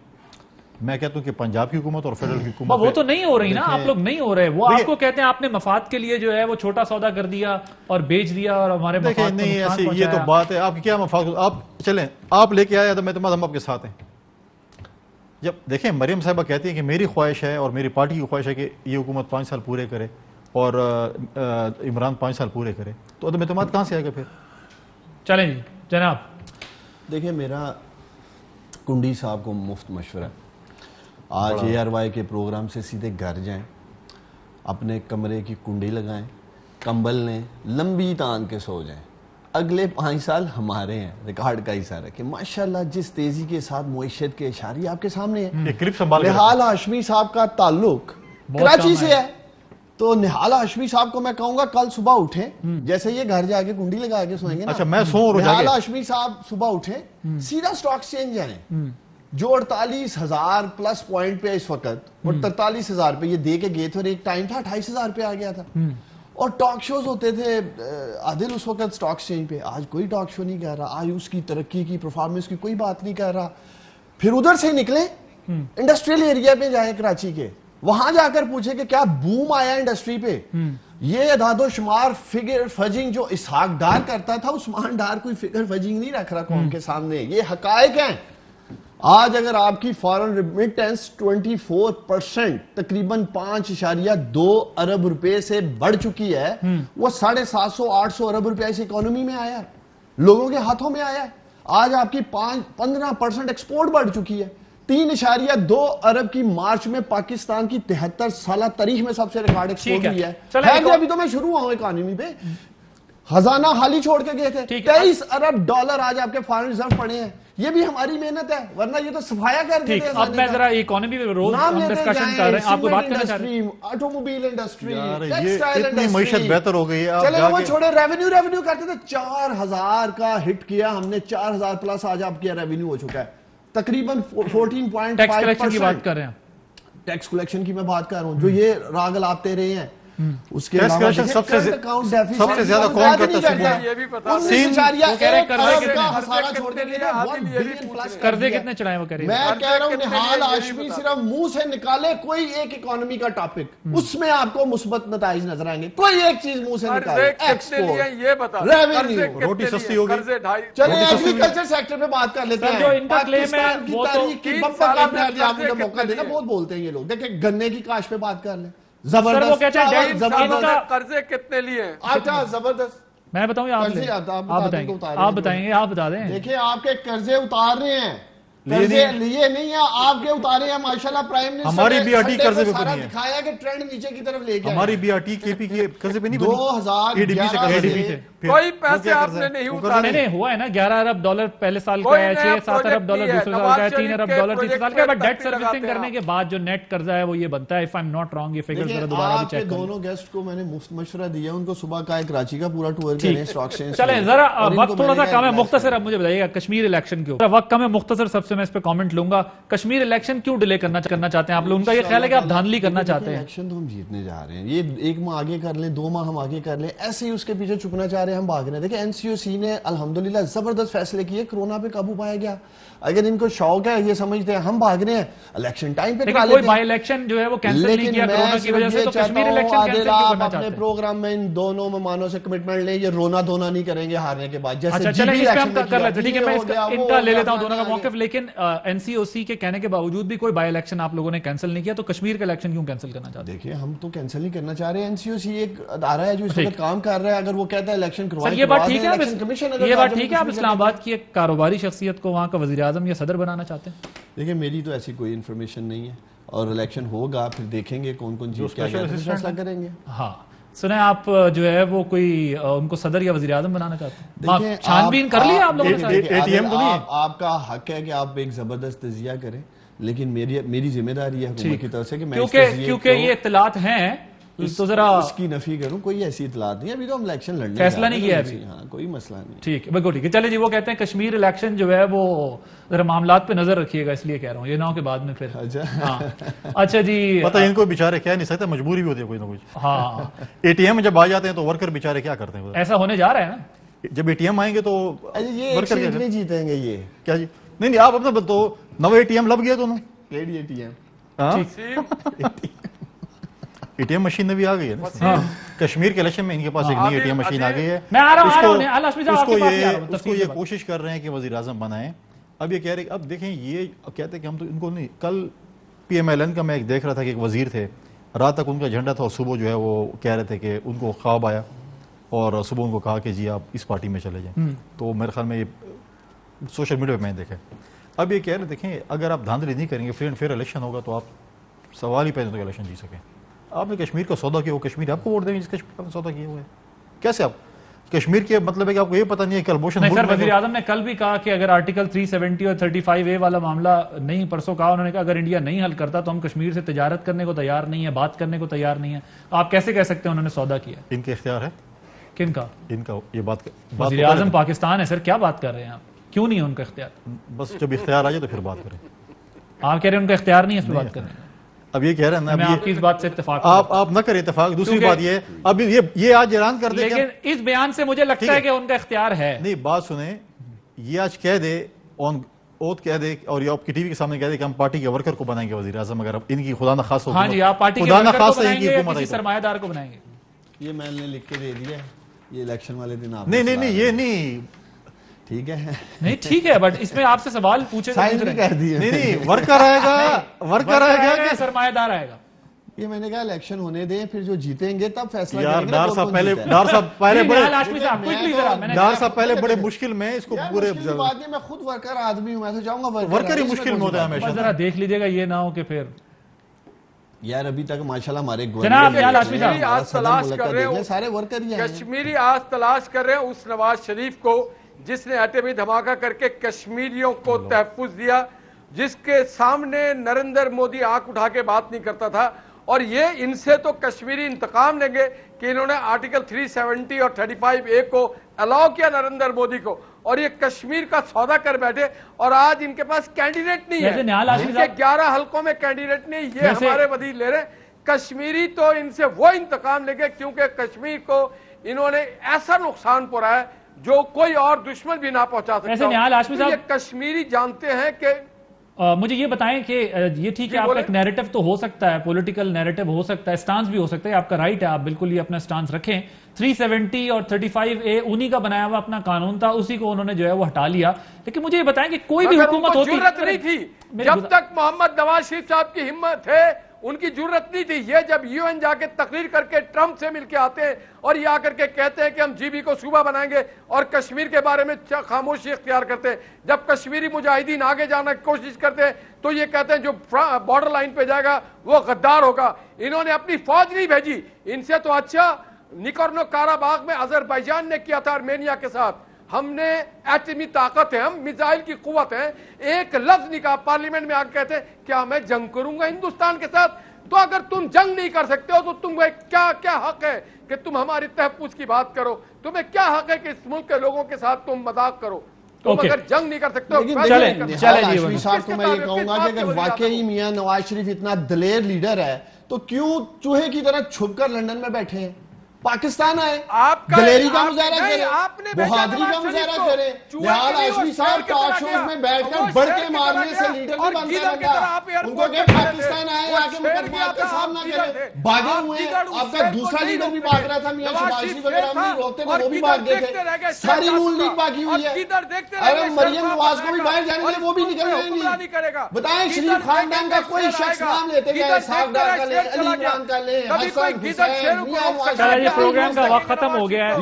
میں کہتا ہوں کہ پنجاب کی حکومت اور فیڈرل کی حکومت وہ تو نہیں ہو رہی نا، آپ لوگ نہیں ہو رہے. وہ آپ کو کہتے ہیں آپ نے مفاد کے لیے جو ہے وہ چھوٹا سودا کر دیا اور بیچ دیا اور ہمارے مفاد کو نہیں ایسے. یہ تو بات ہے، آپ کی کیا مفاد، آپ چلیں آپ لے کے آئے تو میں ہم آپ کے ساتھ ہیں. جب دیکھیں مریم صاحبہ کہتی ہیں کہ میری خواہش ہے اور میری پارٹی کی خواہش ہے کہ یہ حکومت 5 سال پورے کرے اور عمران 5 سال پورے کرے، تو عدم اعتماد کہاں سے آئے گا پھر؟ چلیں جی جناب. دیکھیں میرا کنڈی صاحب کو مفت مشورہ، آج ARY کے پروگرام سے سیدھے گھر جائیں، اپنے کمرے کی کنڈی لگائیں، کمبل لیں، لمبی تان کے سو جائیں. اگلے 5 سال ہمارے ہیں، ریکارڈ کا حصہ رکھیں. ماشاءاللہ جس تیزی کے ساتھ معیشت کے اشاریے آپ کے سامنے ہیں. نہال ہاشمی صاحب کا تعلق کراچی سے ہے، تو نہال ہاشمی صاحب کو میں کہوں گا کل صبح اٹھیں، جیسے یہ گھر جا کے کنڈی لگا کے سوئیں گے نا، نہال ہاشمی صاحب صبح اٹھیں، سیدھا سٹاک ایکسچینج جائیں، جو 48,000 پلس پوائنٹ پہ اس وقت اور 43,000 پہ یہ دے کے گئے تھے، اور ایک ٹائم تھا 28,000 پہ آ گیا تھا، اور ٹاک شوز ہوتے تھے عادل اس وقت سٹاک ایکسچینج پہ. آج کوئی ٹاک شو نہیں کر رہا، آج اس کی ترقی کی پرفارمنس کی کوئی بات نہیں کر رہا. پھر ادھر سے نکلیں انڈسٹریل ایریا پہ جائیں کراچی کے، وہاں جا کر پوچھیں کہ کیا بوم آیا انڈسٹری پہ. یہ اعداد و شمار فگر فجنگ جو اسحاق ڈار کرتا تھا، عثمان ڈار کوئی فگر فجنگ نہیں رکھ رہا قوم کے سامنے، یہ حقائق ہیں. آج اگر آپ کی فارن ریمیٹنس 24% تقریباً 5.2 ارب روپے سے بڑھ چکی ہے، وہ 750-800 ارب روپے اس اکانومی میں آیا ہے، لوگوں کے ہاتھوں میں آیا ہے. آج آپ کی 15% ایکسپورٹ بڑھ چکی ہے. 3.2 ارب کی مارچ میں پاکستان کی 73 سالہ تاریخ میں سب سے ریکارڈ ایکسپورٹ ہوئی ہے. ابھی تو میں شروع ہوا ہوں اکانومی پہ. خزانہ خالی چھوڑ کے گئے تھے، 23 ارب ڈالر آج آپ کے فارن ریزرو پڑے ہیں. یہ بھی ہماری محنت ہے، ورنہ یہ تو صفایا کر دیتے ہیں. اب میں ذرا اکانومی پہ روز ہم ڈسکشن کر رہے ہیں، آپ کو بات کرنا چاہ رہے ہیں. آٹوموبائل انڈسٹری، ٹیکسٹائل انڈسٹری، معیشت بہتر ہو گئی ہے. چلے وہ چھوڑے، ریونیو کرتے تھے 4,000 کا ہٹ کیا ہم نے، 4,000 پلس آج آپ کیا ریونیو ہو چکا ہے تقریباً 14.5%. ٹیکس کلیکشن کی بات کر رہے ہیں، ٹیکس کلیکشن کی میں بات کر رہا ہوں، جو یہ راگ الاپتے رہے ہیں. اس کے علاوہ سب سے زیادہ کون کرتا ہے، یہ بھی پتا قرضے کتنے چڑھائے وہ کریں. میں کہہ رہا ہوں نہال ہاشمی صرف منہ سے نکالے کوئی ایک اکانومی کا ٹاپک، اس میں آپ کو مثبت نتائج نظر آئیں گے. کوئی ایک چیز منہ سے نکالے، ایکسپورٹ، ریونیو، روٹی سستی ہوگی. چلیں ایگریکلچر سیکٹر پہ بات کر لیتے ہیں. جو ان کا کلیم ہے وہ تو آپ نے موقع دینا، بہت بولتے ہیں یہ لوگ. دیکھیں گنے کی کاشت پہ بات کر لیں، قرضے کتنے لیے؟ اچھا زبردست. میں بتاؤں یا آپ بتائیں گے؟ آپ بتا دیں. دیکھیں آپ کے قرضے اتار رہے ہیں، قرضے لیے نہیں ہیں آپ کے، اتارے ہیں. ماشاءاللہ پرائم منسٹر ہماری BRT قرضے پہ نہیں ہے، دکھایا کہ ٹرینڈ نیچے کی طرف لے کے ہماری BRT KP کی قرضے پہ نہیں بنی. 2011 سے کوئی پیسے آپ نے نہیں اتارے. نہیں ہوا ہے نا. 11 ارب ڈالر پہلے سال کا ہے، 6-7 ارب ڈالر دوسرے سال کا ہے، 3 ارب ڈالر تیسرے سال کا ہے. بٹ ڈیٹ سروسنگ کرنے کے بعد جو نیٹ قرضہ ہے وہ یہ بنتا ہے. if I'm not wrong، یہ فگر ذرا دوبارہ بھی چیک کریں. دونوں گیسٹ کو میں نے مفت مشورہ دیا، ان کو صبح کا کراچی کا پورا ٹور کریں اسٹاک ایکسچینج. چلیں ذرا وقت تھوڑا سا کم ہے، مختصر اب مجھے بتائیے گا کشمیر الیکشن کیوں وقت کم ہے، مختصر سب سے میں اس پہ کامنٹ لوں گا. کشمیر الیکشن کیوں ڈیلے کرنا چاہتے ہیں آپ لوگ؟ ان کا یہ خیال ہے کہ آپ دھاندلی کرنا چاہتے ہیں. الیکشن تو ہم جیتنے جا رہے ہیں، یہ 1 ماہ آگے کر لیں، 2 ماہ ہم آگے کر لیں، ایسے ہی اس کے پیچھے چھپنا چاہ رہے ہیں، ہم بھاگ رہے ہیں. دیکھیں NCOC نے الحمدللہ زبردست فیصلے کیے، کرونا پہ قابو پایا گیا. اگر ان کو شوق ہے، یہ سمجھتے ہیں ہم بھاگ رہے ہیں الیکشن ٹائم پہ کرا لیتے ہیں. کوئی بائی الیکشن جو ہے وہ کینسل نہیں کیا کرونا کی وجہ سے، تو کشمیر الیکشن کینسل کیوں کرنا چاہتے ہیں؟ اپنے پروگرام میں ان دونوں مہمانوں سے کمٹمنٹ لیں، یہ رونا دھونا نہیں کریں گے ہارنے کے بعد. اچھا چلیں اس پہ ہم کر لیتے ہیں، ٹھیک ہے. میں ان کا لے لیتا ہوں دونوں کا موقف. لیکن NCOC کے کہنے کے باوجود بھی کوئی بائی الیکشن آپ لوگوں نے کینسل نہیں کیا، تو کشمیر کا الیکشن کیوں کینسل کرنا چاہتے ہیں؟ دیکھیں ہم تو کینسل نہیں کرنا چاہ رہے ہیں. NCOC ایک ادارہ ہے جو اس وقت کام کر رہا ہے. اگر وہ کہتا ہے الیکشن کروائیں، یہ بات ٹھیک ہے، یہ بات ٹھیک ہے. آپ اسلام آباد کی ایک کاروباری شخصیت کو وہاں کا وزیر اعظم یا صدر بنانا چاہتے ہیں؟ دیکھیں میری تو ایسی کوئی انفارمیشن نہیں ہے، اور الیکشن ہوگا پھر دیکھیں گے کون جیت کیا فیصلہ کریں گے. ہاں سنیں آپ جو ہے وہ کوئی ان کو صدر یا وزیر اعظم بنانا چاہتے ہیں؟ چھان بین کر لی آپ لوگوں نے؟ آپ کا حق ہے کہ آپ ایک زبردست تجزیہ کریں، لیکن میری ذمہ داری ہے حکومت کی طرف سے کہ میں کیونکہ یہ اطلاعات ہیں تو ذرا اس کی نفی کروں. کوئی ایسی اطلاعات نہیں، ابھی تو ہم الیکشن لڑنے فیصلہ نہیں کیا ابھی. ہاں کوئی مسئلہ نہیں. ٹھیک ہے بالکل ٹھیک ہے. چلے جی، وہ کہتے ہیں کشمیر الیکشن جو ہے وہ ذرا معاملات پہ نظر رکھیے گا، اس لیے کہہ رہا ہوں، یہ نہ ہو کہ بعد میں پھر. اچھا جی، پتہ ان کو بیچارے کہہ نہیں سکتے، مجبوری بھی ہوتی ہے کوئی نہ کچھ. ہاں ATM جب آ جاتے ہیں تو ورکر بیچارے کیا کرتے ہیں؟ ایسا ہونے جا رہا ہے نا. جب ATM آئیں گے تو ورکر نہیں جیتیں گے. یہ کیا جی؟ نہیں آپ اپنا تو نو ATM لب گیا تو ATM مشین بھی آ گئی ہے نا کشمیر کے الیکشن میں. ان کے پاس ایک نئی ATM مشین آ گئی ہے. اس کو یہ کوشش کر رہے ہیں کہ وزیر اعظم بنائیں. اب یہ کہہ رہے اب دیکھیں یہ کہتے ہیں کہ ہم تو ان کو نہیں. کل پی ایم ایل این کا میں ایک دیکھ رہا تھا کہ ایک وزیر تھے, رات تک ان کا جھنڈا تھا اور صبح جو ہے وہ کہہ رہے تھے کہ ان کو خواب آیا اور صبح ان کو کہا کہ جی آپ اس پارٹی میں چلے جائیں. تو میرے خیال میں یہ سوشل میڈیا پہ میں نے دیکھا. اب یہ کہہ رہے دیکھیں اگر آپ دھاندلی نہیں کریں گے فری اینڈ فیئر الیکشن ہوگا تو آپ سوال ہی پیدا تو الیکشن جی سکیں. آپ نے کشمیر کا سودا کیا, وہ کشمیر آپ کو ووٹ دیں گے جس کشمیر کا سودا کیا ہوا ہے. کیسے آپ کشمیر کے مطلب ہے کہ آپ کو یہ پتہ نہیں ہے کل موشن سر وزیر اعظم نے کل بھی کہا کہ اگر آرٹیکل 370 اور 35A والا معاملہ نہیں, پرسوں کہا انہوں نے کہا اگر انڈیا نہیں حل کرتا تو ہم کشمیر سے تجارت کرنے کو تیار نہیں ہے, بات کرنے کو تیار نہیں ہے. آپ کیسے کہہ سکتے ہیں انہوں نے سودا کیا؟ ان کے اختیار ہے. کن کا؟ ان کا. یہ بات وزیر اعظم پاکستان ہے سر, کیا بات کر رہے ہیں آپ؟ کیوں نہیں ہے ان کا اختیار؟ بس جب اختیار آ جائے تو پھر بات کریں. آپ کہہ رہے ہیں ان کا اختیار نہیں ہے اس پہ بات کرنے کا. اب یہ کہہ رہے ہیں نا, میں آپ کی اس بات سے اتفاق آپ نہ کریں اتفاق. دوسری بات یہ اب یہ آج اعلان کر دے, لیکن اس بیان سے مجھے لگتا ہے کہ ان کا اختیار ہے. نہیں بات سنیں, یہ آج کہہ دے آن اوتھ کہہ دے اور یہ آپ کی ٹی وی کے سامنے کہہ دے کہ ہم پارٹی کے ورکر کو بنائیں گے وزیر اعظم, اگر ان کی خدا نخواستہ ہاں جی آپ پارٹی کے ورکر کو بنائیں گے یا کسی سرمایہ دار کو بنائیں گے؟ یہ میں نے لکھ کے دے دیا ہے, یہ الیکشن والے دن آپ نہیں یہ نہیں ٹھیک ہے نہیں ٹھیک ہے, بٹ اس میں آپ سے سوال پوچھے نہیں ورکر آئے گا کہ سرمایہ دار آئے گا. یہ میں نے کہا الیکشن ہونے دیں, پھر جو جیتیں گے تب فیصلہ یار کریں گے. ڈار صاحب پہلے بڑے مشکل میں اس کو پورے بات نہیں, میں خود ورکر آدمی ہوں, میں تو چاہوں گا ورکر ہی مشکل میں ہوتا ہے ہمیشہ. ذرا دیکھ لیجیے گا یہ نہ ہو کہ پھر یار ابھی تک ماشاءاللہ ہمارے جناب نیال ہاشمی صاحب آج تلاش کر رہے ہیں سارے ورکر ہی ہیں. کشمیری آج تلاش کر رہے ہیں اس نواز شریف کو جس نے ایٹمی دھماکہ کر کے کشمیریوں کو تحفظ دیا, جس کے سامنے نریندر مودی آنکھ اٹھا کے بات نہیں کرتا تھا. اور یہ ان سے تو کشمیری انتقام لیں گے کہ انہوں نے آرٹیکل 370 اور 35A کو الاؤ کیا نریندر مودی کو, اور یہ کشمیر کا سودا کر بیٹھے, اور آج ان کے پاس کینڈیڈیٹ نہیں ہے. ان کے 11 حلقوں میں کینڈیڈیٹ نہیں, یہ ہمارے وزیر لے رہے ہیں. کشمیری تو ان سے وہ انتقام لیں گے کیونکہ کشمیر کو انہوں نے ایسا نقصان پہنچایا ہے جو کوئی اور دشمن بھی نہ پہنچا سکتا. یہ کشمیری جانتے ہیں کہ مجھے یہ بتائیں کہ یہ ٹھیک ہے آپ کا ایک نیریٹو تو ہو سکتا ہے, پولیٹیکل نیریٹو ہو سکتا ہے, سٹانس بھی ہو سکتا ہے, آپ کا رائٹ ہے, آپ بالکل یہ اپنا سٹانس رکھیں. 370 اور 35A انہی کا بنایا ہوا اپنا قانون تھا, اسی کو انہوں نے جو ہے وہ ہٹا لیا. لیکن مجھے یہ بتائیں کہ کوئی بھی حکومت ہوتی جرت نہیں تھی جب تک محمد نواز شریف صاحب کی ہمت ہے, ان کی جرت نہیں تھی. یہ جب UN جا کے تقریر کر کے ٹرمپ سے مل کے آتے ہیں اور یہ آ کر کے کہتے ہیں کہ ہم GB کو صوبہ بنائیں گے اور کشمیر کے بارے میں خاموشی اختیار کرتے ہیں. جب کشمیری مجاہدین آگے جانا کی کوشش کرتے ہیں تو یہ کہتے ہیں جو بارڈر لائن پہ جائے گا وہ غدار ہوگا. انہوں نے اپنی فوج نہیں بھیجی, ان سے تو اچھا نکورنو کاراباغ میں آذربائیجان نے کیا تھا آرمینیا کے ساتھ. ہم نے ایٹمی طاقت ہے, ہم میزائل کی قوت ہے. ایک لفظ نہیں کہا پارلیمنٹ میں آ کے کہتے کیا میں جنگ کروں گا ہندوستان کے ساتھ. تو اگر تم جنگ نہیں کر سکتے ہو تو تم کیا حق ہے کہ تم ہماری تحفظ کی بات کرو؟ تمہیں کیا حق ہے کہ اس ملک کے لوگوں کے ساتھ تم مذاق کرو؟ تم اگر جنگ نہیں کر سکتے ہاشمی صاحب کو میں یہ کہوں گا کہ اگر واقعی میاں نواز شریف اتنا دلیر لیڈر ہے تو کیوں چوہے کی طرح چھپ کر لندن میں بیٹھے ہیں؟ پاکستان آئے, دلیری کا مظاہرہ کرے, بہادری کا مظاہرہ کرے. نیال ہاشمی صاحب ٹاک شوز میں بیٹھ کر بڑھ کے مارنے سے لیڈر نہیں بنتا بندہ. ان کو کہ پاکستان آئے آ کے مقدمات کا سامنا کرے. بھاگے ہوئے آپ کا دوسرا لیڈر بھی بھاگ رہا تھا, میاں شہباز شریف وغیرہ ہم نہیں روتے تھے, وہ بھی بھاگ گئے تھے. ساری نون لیگ باقی ہوئی ہے. اگر مریم نواز کو بھی باہر جانے دیں وہ بھی نکل رہے نہیں. بتائیں شریف خاندان کا کوئی شخص نام لیتے گئے, صاحب ڈار کا لیں, علی عمران کا لیں, حسن حسین, میاں نواز شریف. پروگرام کا وقت ختم ہو گیا ہے.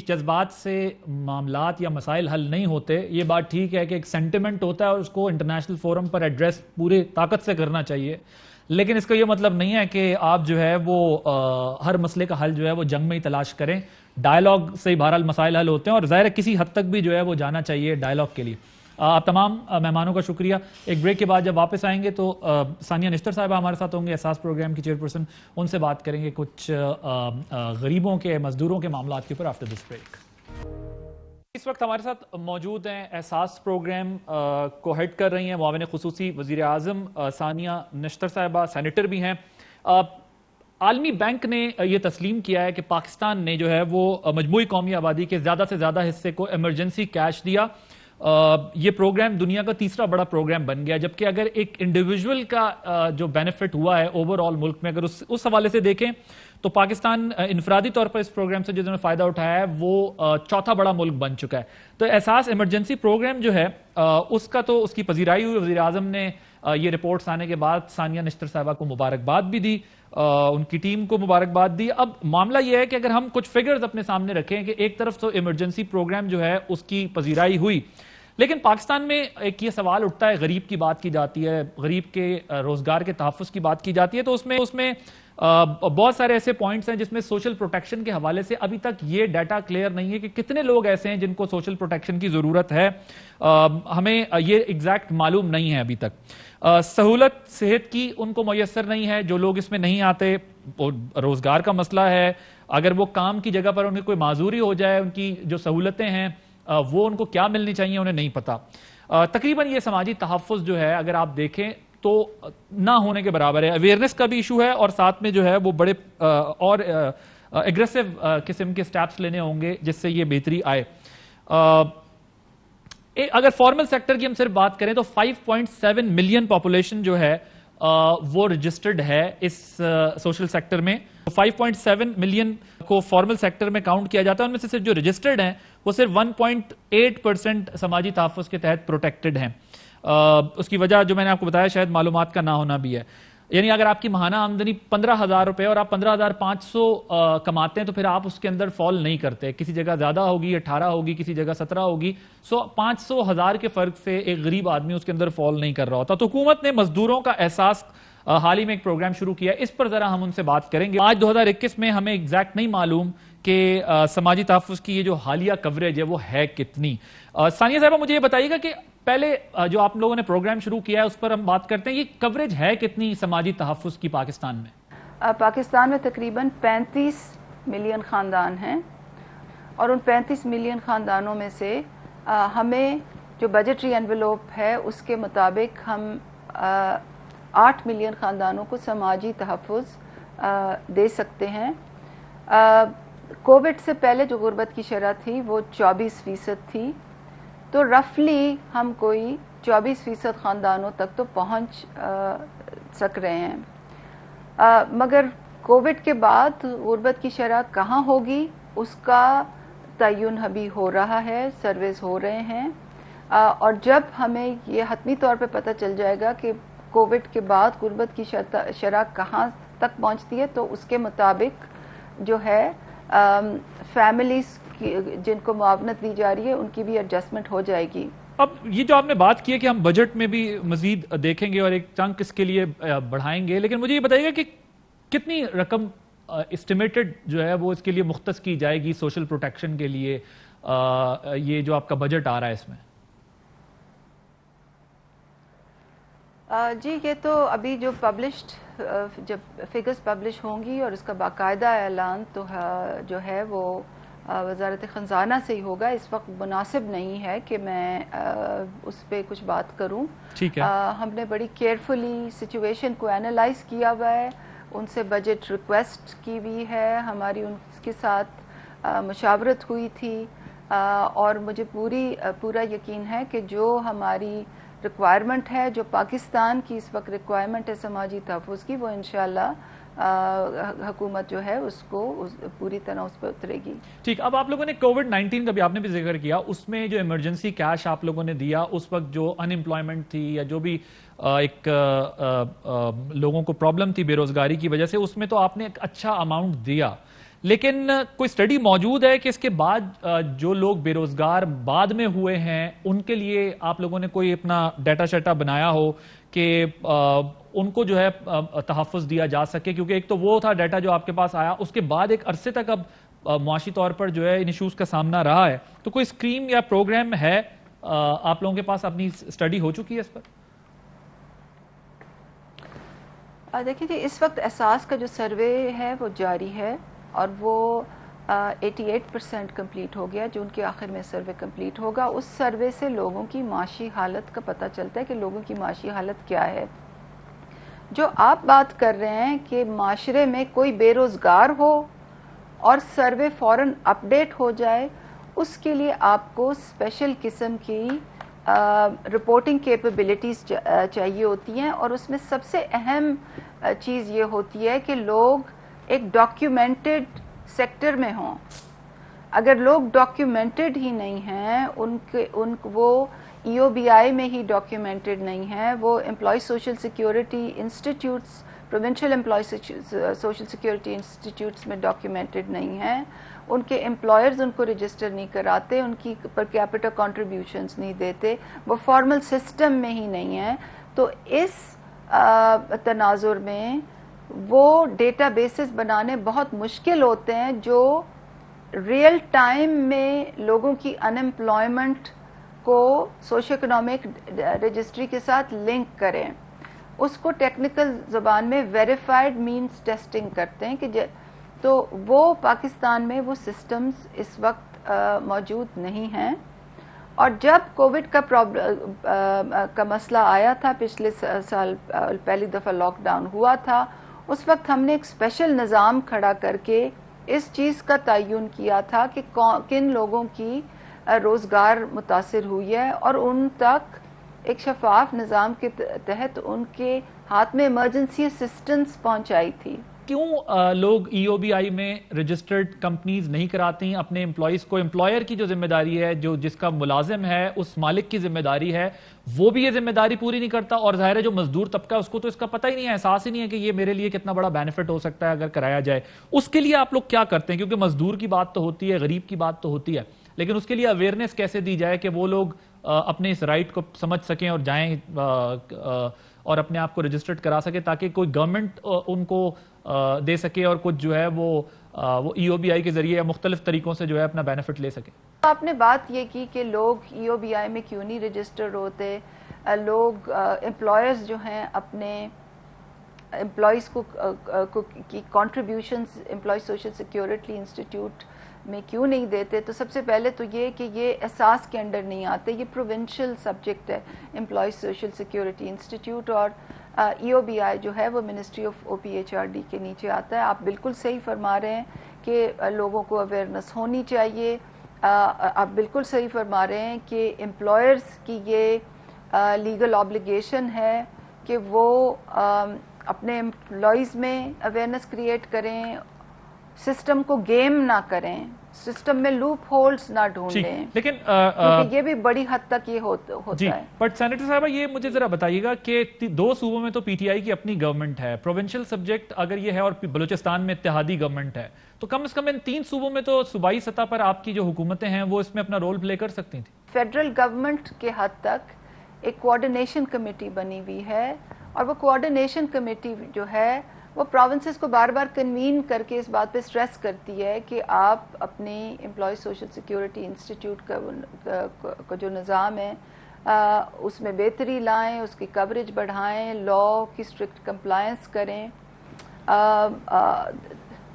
جذبات سے معاملات یا مسائل حل نہیں ہوتے, یہ بات ٹھیک ہے کہ ایک سینٹیمنٹ ہوتا ہے اور اس کو انٹرنیشنل فورم پر ایڈریس پورے طاقت سے کرنا چاہیے, لیکن اس کا یہ مطلب نہیں ہے کہ آپ جو ہے وہ ہر مسئلے کا حل جو ہے وہ جنگ میں ہی تلاش کریں. ڈائلاگ سے ہی بہرحال مسائل حل ہوتے ہیں, اور ظاہر ہے کسی حد تک بھی جو ہے وہ جانا چاہیے ڈائلاگ کے لیے. آپ تمام مہمانوں کا شکریہ. ایک بریک کے بعد جب واپس آئیں گے تو ثانیہ نشتر صاحبہ ہمارے ساتھ ہوں گے, احساس پروگرام کی چیئرپرسن, ان سے بات کریں گے کچھ غریبوں کے, مزدوروں کے معاملات کے اوپر آفٹر دس بریک. اس وقت ہمارے ساتھ موجود ہیں احساس پروگرام کو ہیڈ کر رہی ہیں معاون خصوصی وزیر اعظم ثانیہ نشتر صاحبہ, سینیٹر بھی ہیں. عالمی بینک نے یہ تسلیم کیا ہے کہ پاکستان نے جو ہے وہ مجموعی قومی آبادی کے زیادہ سے زیادہ حصے کو ایمرجنسی کیش دیا. یہ پروگرام دنیا کا تیسرا بڑا پروگرام بن گیا, جبکہ اگر ایک انڈیویجول کا جو بینیفٹ ہوا ہے اوور آل ملک میں, اگر اس حوالے سے دیکھیں تو پاکستان انفرادی طور پر اس پروگرام سے جنہوں نے فائدہ اٹھایا ہے وہ چوتھا بڑا ملک بن چکا ہے. تو احساس ایمرجنسی پروگرام جو ہے اس کا تو اس کی پذیرائی ہوئی. وزیر اعظم نے یہ رپورٹس آنے کے بعد ثانیہ نشتر صاحبہ کو مبارکباد بھی دی, ان کی ٹیم کو مبارکباد دی. اب معاملہ یہ ہے کہ اگر ہم کچھ فگرز اپنے سامنے رکھیں کہ ایک طرف تو ایمرجنسی پروگرام جو ہے اس کی پذیرائی ہوئی, لیکن پاکستان میں ایک یہ سوال اٹھتا ہے, غریب کی بات کی جاتی ہے, غریب کے روزگار کے تحفظ کی بات کی جاتی ہے, تو اس میں بہت سارے ایسے پوائنٹس ہیں جس میں سوشل پروٹیکشن کے حوالے سے ابھی تک یہ ڈیٹا کلیئر نہیں ہے کہ کتنے لوگ ایسے ہیں جن کو سوشل پروٹیکشن کی ضرورت ہے. ہمیں یہ ایگزیکٹ معلوم نہیں ہے ابھی تک. سہولت صحت کی ان کو میسر نہیں ہے, جو لوگ اس میں نہیں آتے. روزگار کا مسئلہ ہے, اگر وہ کام کی جگہ پر ان کی کوئی معذوری ہو جائے, ان کی جو سہولتیں ہیں وہ ان کو کیا ملنی چاہیے انہیں نہیں پتا. تقریباً یہ سماجی تحفظ جو ہے اگر آپ دیکھیں تو نہ ہونے کے برابر ہے. اویئرنیس کا بھی ایشو ہے اور ساتھ میں جو ہے وہ بڑے اور ایگریسو قسم کے سٹیپس لینے ہوں گے جس سے یہ بہتری آئے. اگر فارمل سیکٹر کی ہم صرف بات کریں تو 5.7 ملین پاپولیشن جو ہے وہ رجسٹرڈ ہے اس سوشل سیکٹر میں. 5.7 ملین کو فارمل سیکٹر میں کاؤنٹ کیا جاتا ہے, ان میں سے صرف جو رجسٹرڈ ہیں وہ صرف 1.8% سماجی تحفظ کے تحت پروٹیکٹڈ ہیں. اس کی وجہ جو میں نے آپ کو بتایا شاید معلومات کا نہ ہونا بھی ہے. یعنی اگر آپ کی ماہانہ آمدنی 15,000 روپے اور آپ 15,500 کماتے ہیں تو پھر آپ اس کے اندر فال نہیں کرتے. کسی جگہ زیادہ ہوگی, 18 ہوگی, کسی جگہ 17 ہوگی. 500,000 کے فرق سے ایک غریب آدمی اس کے اندر فال نہیں کر رہا ہوتا. تو حکومت نے مزدوروں کا احساس حال ہی میں ایک پروگرام شروع کیا, اس پر ذرا ہم ان سے بات کریں گے. آج 2021 میں ہمیں ایگزیکٹ نہیں معلوم کہ سماجی تحفظ کی یہ جو حالیہ کوریج ہے وہ ہے کتنی. ثانیہ صاحبہ مجھے یہ بتائیے گا کہ پہلے جو آپ لوگوں نے پروگرام شروع کیا ہے اس پر ہم بات کرتے ہیں, یہ کوریج ہے کتنی سماجی تحفظ کی پاکستان میں؟ پاکستان میں تقریباً 35 ملین خاندان ہیں اور ان 35 ملین خاندانوں میں سے ہمیں جو بجٹری انویلوپ ہے اس کے مطابق ہم 8 ملین خاندانوں کو سماجی تحفظ دے سکتے ہیں. کووڈ سے پہلے جو غربت کی شرح تھی وہ 24% تھی, تو رفلی ہم کوئی 24% خاندانوں تک تو پہنچ سک رہے ہیں. مگر کووڈ کے بعد غربت کی شرح کہاں ہوگی اس کا تعین ابھی ہو رہا ہے, سرویز ہو رہے ہیں, اور جب ہمیں یہ حتمی طور پہ پتہ چل جائے گا کہ کووڈ کے بعد غربت کی شرح کہاں تک پہنچتی ہے تو اس کے مطابق جو ہے فیملیز جن کو معاونت دی جا رہی ہے ان کی بھی ایڈجسٹمنٹ ہو جائے گی. اب یہ جو آپ نے بات کی ہے کہ ہم بجٹ میں بھی مزید دیکھیں گے اور ایک چنک اس کے لیے بڑھائیں گے, لیکن مجھے یہ بتائیے گا کہ کتنی رقم اسٹیمیٹڈ جو ہے وہ اس کے لیے مختص کی جائے گی سوشل پروٹیکشن کے لیے, یہ جو آپ کا بجٹ آ رہا ہے اس میں؟ جی یہ تو ابھی جو پبلشڈ جب فگرز پبلش ہوں گی اور اس کا باقاعدہ اعلان تو جو ہے وہ وزارت خزانہ سے ہی ہوگا. اس وقت مناسب نہیں ہے کہ میں اس پہ کچھ بات کروں. ٹھیک ہے. ہم نے بڑی کیئرفلی سچویشن کو اینالائز کیا ہوا ہے, ان سے بجٹ ریکویسٹ کی ہوئی ہے, ہماری ان کے ساتھ مشاورت ہوئی تھی, اور مجھے پورا یقین ہے کہ جو ہماری ریکوائرمنٹ ہے, جو پاکستان کی اس وقت ریکوائرمنٹ ہے سماجی تحفظ کی, وہ انشاءاللہ حکومت جو ہے اس کو پوری طرح اس پہ اترے گی. ٹھیک. اب آپ لوگوں نے کووڈ-19 کا بھی آپ نے بھی ذکر کیا, اس میں جو ایمرجنسی کیش آپ لوگوں نے دیا اس وقت جو ان امپلائمنٹ تھی یا جو بھی ایک لوگوں کو پرابلم تھی بے روزگاری کی وجہ سے, اس میں تو آپ نے ایک اچھا اماؤنٹ دیا, لیکن کوئی سٹڈی موجود ہے کہ اس کے بعد جو لوگ بے روزگار بعد میں ہوئے ہیں ان کے لیے آپ لوگوں نے کوئی اپنا ڈیٹا شیٹا بنایا ہو کہ ان کو جو ہے تحفظ دیا جا سکے؟ کیونکہ ایک تو وہ تھا ڈیٹا جو آپ کے پاس آیا, اس کے بعد ایک عرصے تک اب معاشی طور پر جو ہے ان ایشوز کا سامنا رہا ہے, تو کوئی اسکیم یا پروگرام ہے آپ لوگوں کے پاس, اپنی اسٹڈی ہو چکی ہے اس پر؟ دیکھیں جی, اس وقت احساس کا جو سروے ہے وہ جاری ہے اور وہ 88% کمپلیٹ ہو گیا, جو ان کے آخر میں سروے کمپلیٹ ہوگا. اس سروے سے لوگوں کی معاشی حالت کا پتہ چلتا ہے کہ لوگوں کی معاشی حالت کیا ہے. جو آپ بات کر رہے ہیں کہ معاشرے میں کوئی بے روزگار ہو اور سروے فوراً اپڈیٹ ہو جائے, اس کے لیے آپ کو اسپیشل قسم کی رپورٹنگ کیپیبلٹیز چاہیے ہوتی ہیں, اور اس میں سب سے اہم چیز یہ ہوتی ہے کہ لوگ ایک ڈاکیومنٹڈ سیکٹر میں ہوں. اگر لوگ ڈاکیومنٹڈ ہی نہیں ہیں, وہ EOBI میں ہی ڈاکیومنٹڈ نہیں ہیں, وہ employee social security institutes, provincial employee social security institutes میں ڈاکیومنٹڈ نہیں ہیں, ان کے امپلائرز ان کو رجسٹر نہیں کراتے, ان کی پر کیپٹل کنٹریبیوشنز نہیں دیتے, وہ فارمل سسٹم میں ہی نہیں ہیں, تو اس تناظر میں وہ ڈیٹا بیسز بنانے بہت مشکل ہوتے ہیں جو ریئل ٹائم میں لوگوں کی ان امپلائمنٹ کو سوشو اکنامک رجسٹری کے ساتھ لنک کریں. اس کو ٹیکنیکل زبان میں ویریفائڈ مینز ٹیسٹنگ کرتے ہیں, کہ تو وہ پاکستان میں وہ سسٹمز اس وقت موجود نہیں ہیں. اور جب کووڈ کا مسئلہ آیا تھا, پچھلے سال پہلی دفعہ لاک ڈاؤن ہوا تھا, اس وقت ہم نے ایک اسپیشل نظام کھڑا کر کے اس چیز کا تعین کیا تھا کہ کن لوگوں کی روزگار متاثر ہوئی ہے, اور ان تک ایک شفاف نظام کے تحت ان کے ہاتھ میں ایمرجنسی اسسٹنس پہنچائی تھی. کیوں لوگ EOBI میں رجسٹرڈ کمپنیز نہیں کراتی ہیں اپنے امپلائیز کو؟ امپلائر کی جو ذمہ داری ہے, جس کا ملازم ہے, اس مالک کی ذمہ داری ہے, وہ بھی یہ ذمہ داری پوری نہیں کرتا. اور ظاہر ہے جو مزدور طبقہ ہے اس کو تو اس کا پتہ ہی نہیں ہے, احساس ہی نہیں ہے کہ یہ میرے لیے کتنا بڑا بینیفٹ ہو سکتا ہے اگر کرایا جائے. اس کے لیے آپ لوگ کیا کرتے ہیں؟ کیونکہ مزدور کی بات تو ہوتی ہے, غریب کی بات تو ہوتی ہے, لیکن اس کے لیے اویئرنیس کیسے دی جائے کہ وہ لوگ اپنے اس رائٹ کو سمجھ سکیں اور جائیں اور اپنے آپ کو رجسٹرڈ کرا سکے, تاکہ کوئی گورنمنٹ ان کو دے سکے اور کچھ جو ہے وہ EOBI کے ذریعے یا مختلف طریقوں سے جو ہے اپنا بینیفٹ لے سکے. آپ نے بات یہ کی کہ لوگ EOBI میں کیوں نہیں رجسٹرڈ ہوتے. لوگ امپلائرز جو ہیں اپنے امپلائیز کو کی contributions employee social security institute میں کیوں نہیں دیتے. تو سب سے پہلے تو یہ کہ یہ احساس کے انڈر نہیں آتے, یہ پروونشل سبجیکٹ ہے امپلائی سوشل سیکیورٹی انسٹیٹیوٹ, اور EOBI جو ہے وہ منسٹری آف OPHRD کے نیچے آتا ہے. آپ بالکل صحیح فرما رہے ہیں کہ لوگوں کو اویئرنیس ہونی چاہیے. آپ بالکل صحیح فرما رہے ہیں کہ امپلائرز کی یہ لیگل آبلیگیشن ہے کہ وہ اپنے امپلائیز میں اویئرنیس کریٹ کریں, سسٹم کو گیم نہ کریں, سسٹم میں لوپ ہولز نہ ڈھونڈیں, لیکن کیونکہ یہ بھی بڑی حد تک یہ ہوتا ہے. بٹ سینیٹر صاحبہ یہ مجھے ذرا بتائیے گا کہ 2 صوبوں میں تو PTI کی اپنی گورنمنٹ ہے, پروونشل سبجیکٹ اگر یہ ہے, اور بلوچستان میں اتحادی گورنمنٹ ہے, تو کم از کم ان 3 صوبوں میں تو صوبائی سطح پر آپ کی جو حکومتیں ہیں وہ اس میں اپنا رول پلے کر سکتی تھیں. فیڈرل گورنمنٹ کے حد تک ایک کوآرڈینیشن کمیٹی بنی ہوئی ہے, اور وہ کوآرڈینیشن کمیٹی جو ہے وہ پروونسز کو بار بار کنوین کر کے اس بات پہ سٹریس کرتی ہے کہ آپ اپنی امپلائی سوشل سیکیورٹی انسٹیٹیوٹ کا جو نظام ہے اس میں بہتری لائیں, اس کی کوریج بڑھائیں, لا کی اسٹرکٹ کمپلائنس کریں.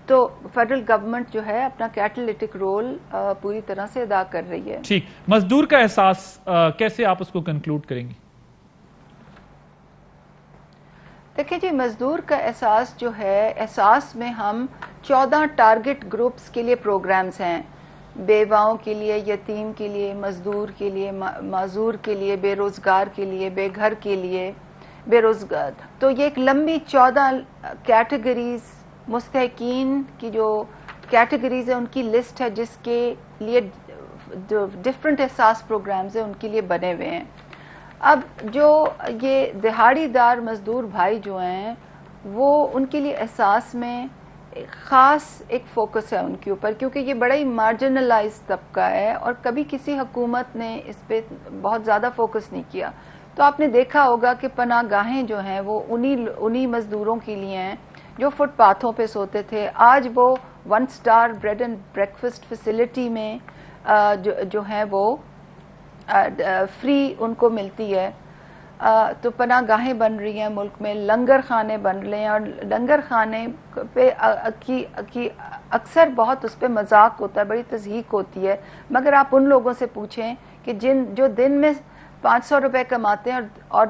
تو فیڈرل گورنمنٹ جو ہے اپنا کیٹلیٹک رول پوری طرح سے ادا کر رہی ہے. ٹھیک, مزدور کا احساس کیسے آپ اس کو کنکلوڈ کریں گی؟ دیکھیں جی, مزدور کا احساس جو ہے, احساس میں ہم 14 ٹارگٹ گروپس کے لیے پروگرامز ہیں, بیواؤں کے لیے, یتیم کے لیے, مزدور کے لیے, معذور کے لیے, بے روزگار کے لیے, بے گھر کے لیے, بے روزگار. تو یہ ایک لمبی 14 کیٹیگریز, مستحقین کی جو کیٹیگریز ہیں ان کی لسٹ ہے, جس کے لیے جو ڈفرنٹ احساس پروگرامز ہیں ان کے لیے بنے ہوئے ہیں. اب جو یہ دہاڑی دار مزدور بھائی جو ہیں وہ ان کے لیے احساس میں خاص ایک فوکس ہے ان کے اوپر, کیونکہ یہ بڑا ہی مارجنلائز طبقہ ہے اور کبھی کسی حکومت نے اس پہ بہت زیادہ فوکس نہیں کیا. تو آپ نے دیکھا ہوگا کہ پناہ گاہیں جو ہیں وہ انہی مزدوروں کے لیے ہیں جو فٹ پاتھوں پہ سوتے تھے. آج وہ 1 star bread and breakfast facility میں جو ہیں وہ فری ان کو ملتی ہے. تو پناہ گاہیں بن رہی ہیں ملک میں, لنگر خانے بن رہے ہیں, اور لنگر خانے پہ اکثر بہت اس پہ مذاق ہوتا ہے, بڑی تضحیک ہوتی ہے. مگر آپ ان لوگوں سے پوچھیں کہ جو دن میں 500 روپے کماتے ہیں اور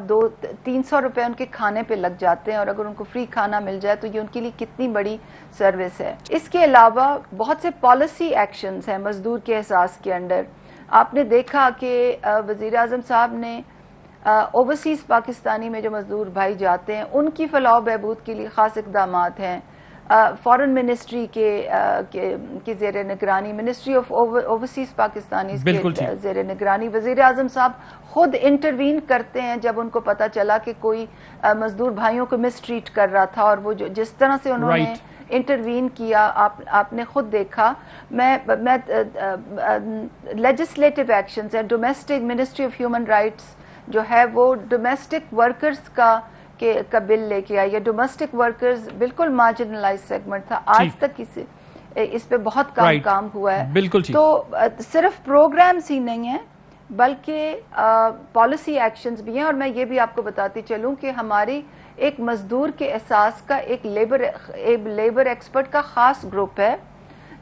300 روپے ان کے کھانے پہ لگ جاتے ہیں, اور اگر ان کو فری کھانا مل جائے تو یہ ان کے لیے کتنی بڑی سروس ہے. اس کے علاوہ بہت سے پالیسی ایکشنز ہیں مزدور کے احساس کے انڈر. آپ نے دیکھا کہ وزیر اعظم صاحب نے اوورسیز پاکستانی میں جو مزدور بھائی جاتے ہیں ان کی فلاح و بہبود کے لیے خاص اقدامات ہیں. فارن منسٹری کے زیر نگرانی، منسٹری آف اوورسیز پاکستانیز کے زیر نگرانی وزیر اعظم صاحب خود انٹروین کرتے ہیں جب ان کو پتا چلا کہ کوئی مزدور بھائیوں کو مس ٹریٹ کر رہا تھا، اور وہ جس طرح سے انہوں نے انٹروین کیا آپ نے خود دیکھا. میں لیجسلیٹو ایکشنز ہیں، domestic ministry of human rights جو ہے وہ ڈومیسٹک ورکرز کا بل لے کے آئی ہے. ڈومیسٹک ورکرز بالکل مارجنلائز سیگمنٹ تھا، آج تک اس پہ بہت کام ہوا ہے. تو صرف پروگرامز ہی نہیں ہیں بلکہ پالیسی ایکشنز بھی ہیں. اور میں یہ بھی آپ کو بتاتی چلوں کہ ہماری ایک مزدور کے احساس کا ایک لیبر ایکسپرٹ کا خاص گروپ ہے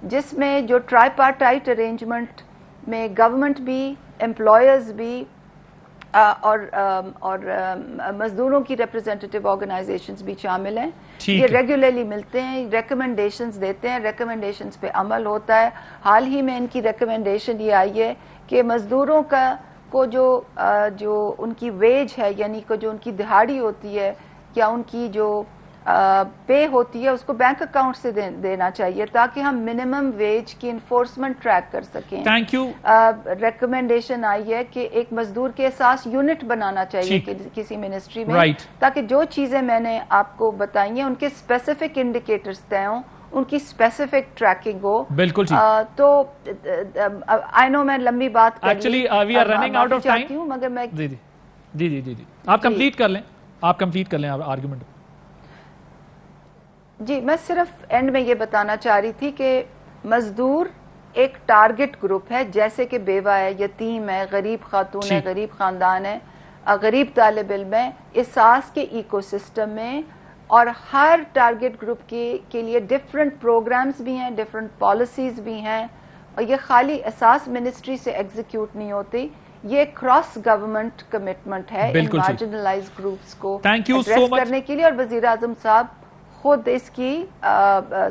جس میں جو ٹرائی پارٹائٹ ارینجمنٹ میں گورنمنٹ بھی، امپلائرز بھی اور مزدوروں کی ریپرزینٹیو آرگنائزیشنز بھی شامل ہیں. یہ ریگولرلی ملتے ہیں، ریکمنڈیشنز دیتے ہیں، ریکمنڈیشنز پہ عمل ہوتا ہے. حال ہی میں ان کی ریکمنڈیشن یہ آئی ہے کہ مزدوروں کو جو ان کی ویج ہے، یعنی کہ جو ان کی دہاڑی ہوتی ہے یا ان کی جو پے ہوتی ہے، اس کو بینک اکاؤنٹ سے دینا چاہیے تاکہ ہم منیمم ویج کی انفورسمنٹ ٹریک کر سکیں. Thank you. ریکمنڈیشن آئی ہے کہ ایک مزدور کے احساس یونٹ بنانا چاہیے کسی منسٹری میں، تاکہ جو چیزیں میں نے آپ کو بتائی ہیں ان کے اسپیسیفک انڈیکیٹرز طے ہوں، ان کی اسپیسیفک ٹریکنگ ہو. بالکل. تو آئی نو میں لمبی بات کر actually we are running out of time, مگر میں جی آپ کمپلیٹ کر لیں آرگومنٹ. جی میں صرف اینڈ میں یہ بتانا چاہ رہی تھی کہ مزدور ایک ٹارگٹ گروپ ہے، جیسے کہ بیوہ ہے، یتیم ہے، غریب خاتون ہے، غریب خاندان ہے، غریب طالب علم ہے. احساس کے ایکو سسٹم میں اور ہر ٹارگٹ گروپ کے لیے ڈفرنٹ پروگرامز بھی ہیں، ڈفرنٹ پالیسیز بھی ہیں، اور یہ خالی احساس منسٹری سے ایگزیکیوٹ نہیں ہوتی، یہ کراس گورنمنٹ کمٹمنٹ ہے ان مارجنلائز گروپس کو ایڈریس کرنے کے لیے، اور وزیر اعظم صاحب خود اس کی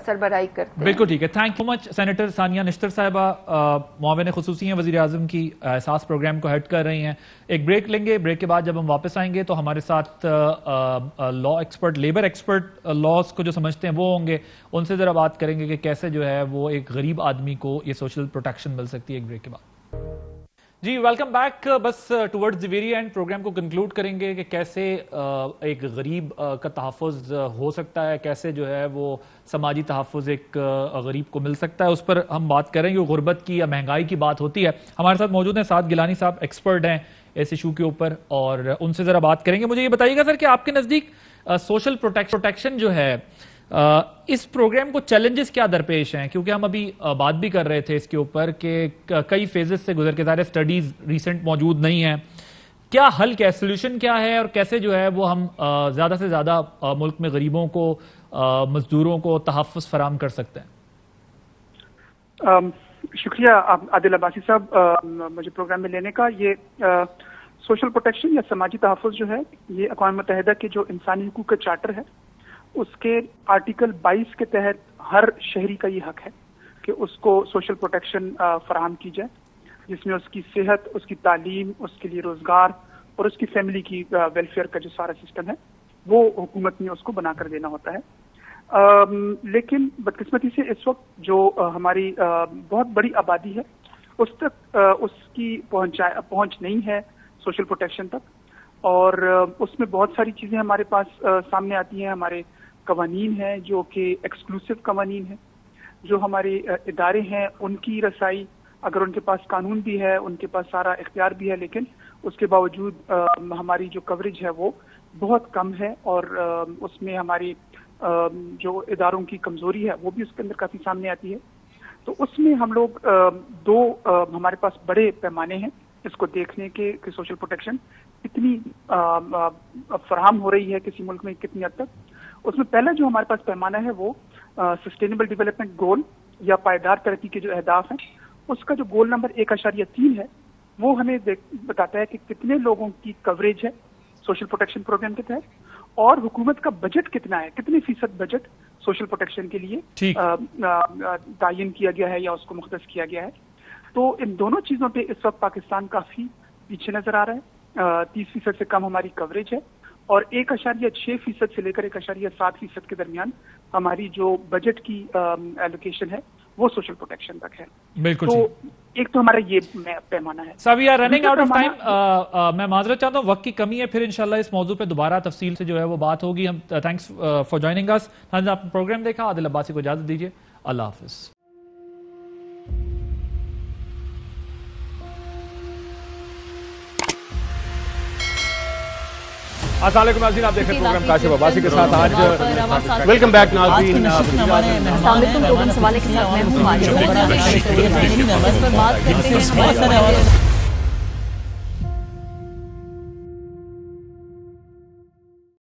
سربراہی کرتے ہیں. بالکل ٹھیک ہے. Thank you much. سینیٹر ثانیہ نشتر صاحبہ معاون خصوصی ہیں وزیر اعظم کی، احساس پروگرام کو ہیڈ کر رہی ہیں. ایک بریک لیں گے، بریک کے بعد جب ہم واپس آئیں گے تو ہمارے ساتھ لا ایکسپرٹ، لیبر ایکسپرٹ، لاس کو جو سمجھتے ہیں وہ ہوں گے. ان سے ذرا بات کریں گے کہ کیسے جو ہے وہ ایک غریب آدمی کو یہ سوشل پروٹیکشن مل سکتی ہے. ایک بریک کے بعد. جی ویلکم بیک. بس towards the very end programme کو کنکلوڈ کریں گے کہ کیسے ایک غریب کا تحفظ ہو سکتا ہے، کیسے جو ہے وہ سماجی تحفظ ایک غریب کو مل سکتا ہے. اس پر ہم بات کریں گے. غربت کی یا مہنگائی کی بات ہوتی ہے. ہمارے ساتھ موجود ہیں سعد گیلانی صاحب، ایکسپرٹ ہیں اس ایشو کے اوپر، اور ان سے ذرا بات کریں گے. مجھے یہ بتائیے گا سر کہ آپ کے نزدیک سوشل پروٹیکشن جو ہے اس پروگرام کو چیلنجز کیا درپیش ہیں؟ کیونکہ ہم ابھی بات بھی کر رہے تھے اس کے اوپر کہ کئی فیزز سے گزر کے ظاہر اسٹڈیز ریسنٹ موجود نہیں ہیں. کیا حل، کیا سولوشن کیا ہے، اور کیسے جو ہے وہ ہم زیادہ سے زیادہ ملک میں غریبوں کو، مزدوروں کو تحفظ فراہم کر سکتے ہیں؟ شکریہ عادل عباسی صاحب مجھے پروگرام میں لینے کا. یہ سوشل پروٹیکشن یا سماجی تحفظ جو ہے یہ اقوام متحدہ کے جو انسانی حقوق کا چارٹر ہے اس کے آرٹیکل 22 کے تحت ہر شہری کا یہ حق ہے کہ اس کو سوشل پروٹیکشن فراہم کی جائے، جس میں اس کی صحت، اس کی تعلیم، اس کے لیے روزگار اور اس کی فیملی کی ویلفیئر کا جو سارا سسٹم ہے وہ حکومت نے اس کو بنا کر دینا ہوتا ہے. لیکن بدقسمتی سے اس وقت جو ہماری بہت بڑی آبادی ہے اس تک اس کی پہنچ نہیں ہے سوشل پروٹیکشن تک، اور اس میں بہت ساری چیزیں ہمارے پاس سامنے آتی ہیں. ہمارے قوانین ہیں جو کہ ایکسکلوسیو قوانین ہیں، جو ہمارے ادارے ہیں ان کی رسائی، اگر ان کے پاس قانون بھی ہے، ان کے پاس سارا اختیار بھی ہے، لیکن اس کے باوجود ہماری جو کوریج ہے وہ بہت کم ہے، اور اس میں ہماری جو اداروں کی کمزوری ہے وہ بھی اس کے اندر کافی سامنے آتی ہے. تو اس میں ہم لوگ دو ہمارے پاس بڑے پیمانے ہیں اس کو دیکھنے کے کہ سوشل پروٹیکشن کتنی فراہم ہو رہی ہے کسی ملک میں کتنی حد تک. اس میں پہلا جو ہمارے پاس پیمانہ ہے وہ سسٹینیبل ڈیولپمنٹ گول یا پائیدار ترقی کے جو اہداف ہیں اس کا جو گول نمبر 1.3 ہے وہ ہمیں بتاتا ہے کہ کتنے لوگوں کی کوریج ہے سوشل پروٹیکشن پروگرام کے تحت، اور حکومت کا بجٹ کتنا ہے، کتنے فیصد بجٹ سوشل پروٹیکشن کے لیے تعین کیا گیا ہے یا اس کو مختص کیا گیا ہے. تو ان دونوں چیزوں پہ اس وقت پاکستان کافی پیچھے نظر آ رہا ہے. 30% سے کم ہماری کوریج ہے، اور 1.6% سے لے کر 1.7% کے درمیان ہماری جو بجٹ کی ایلوکیشن ہے وہ سوشل پروٹیکشن تک ہے. بالکل. تو ایک تو ہمارا یہ پیمانہ ہے. صاحب we are running out of time. میں معذرت چاہتا ہوں, وقت کی کمی ہے. پھر انشاءاللہ اس موضوع پہ دوبارہ تفصیل سے جو ہے وہ بات ہوگی. ہم تھینکس فار جوائننگ اس. آپ نے پروگرام دیکھا. عادل عباسی کو اجازت دیجیے. اللہ حافظ. السلام علیکم ناظرین, آپ دیکھ رہے ہیں پروگرام کاشف عباسی کے ساتھ. آج ویلکم بیک ناظرین. السلام علیکم. لوگوں سوالے کے ساتھ میں ہوں.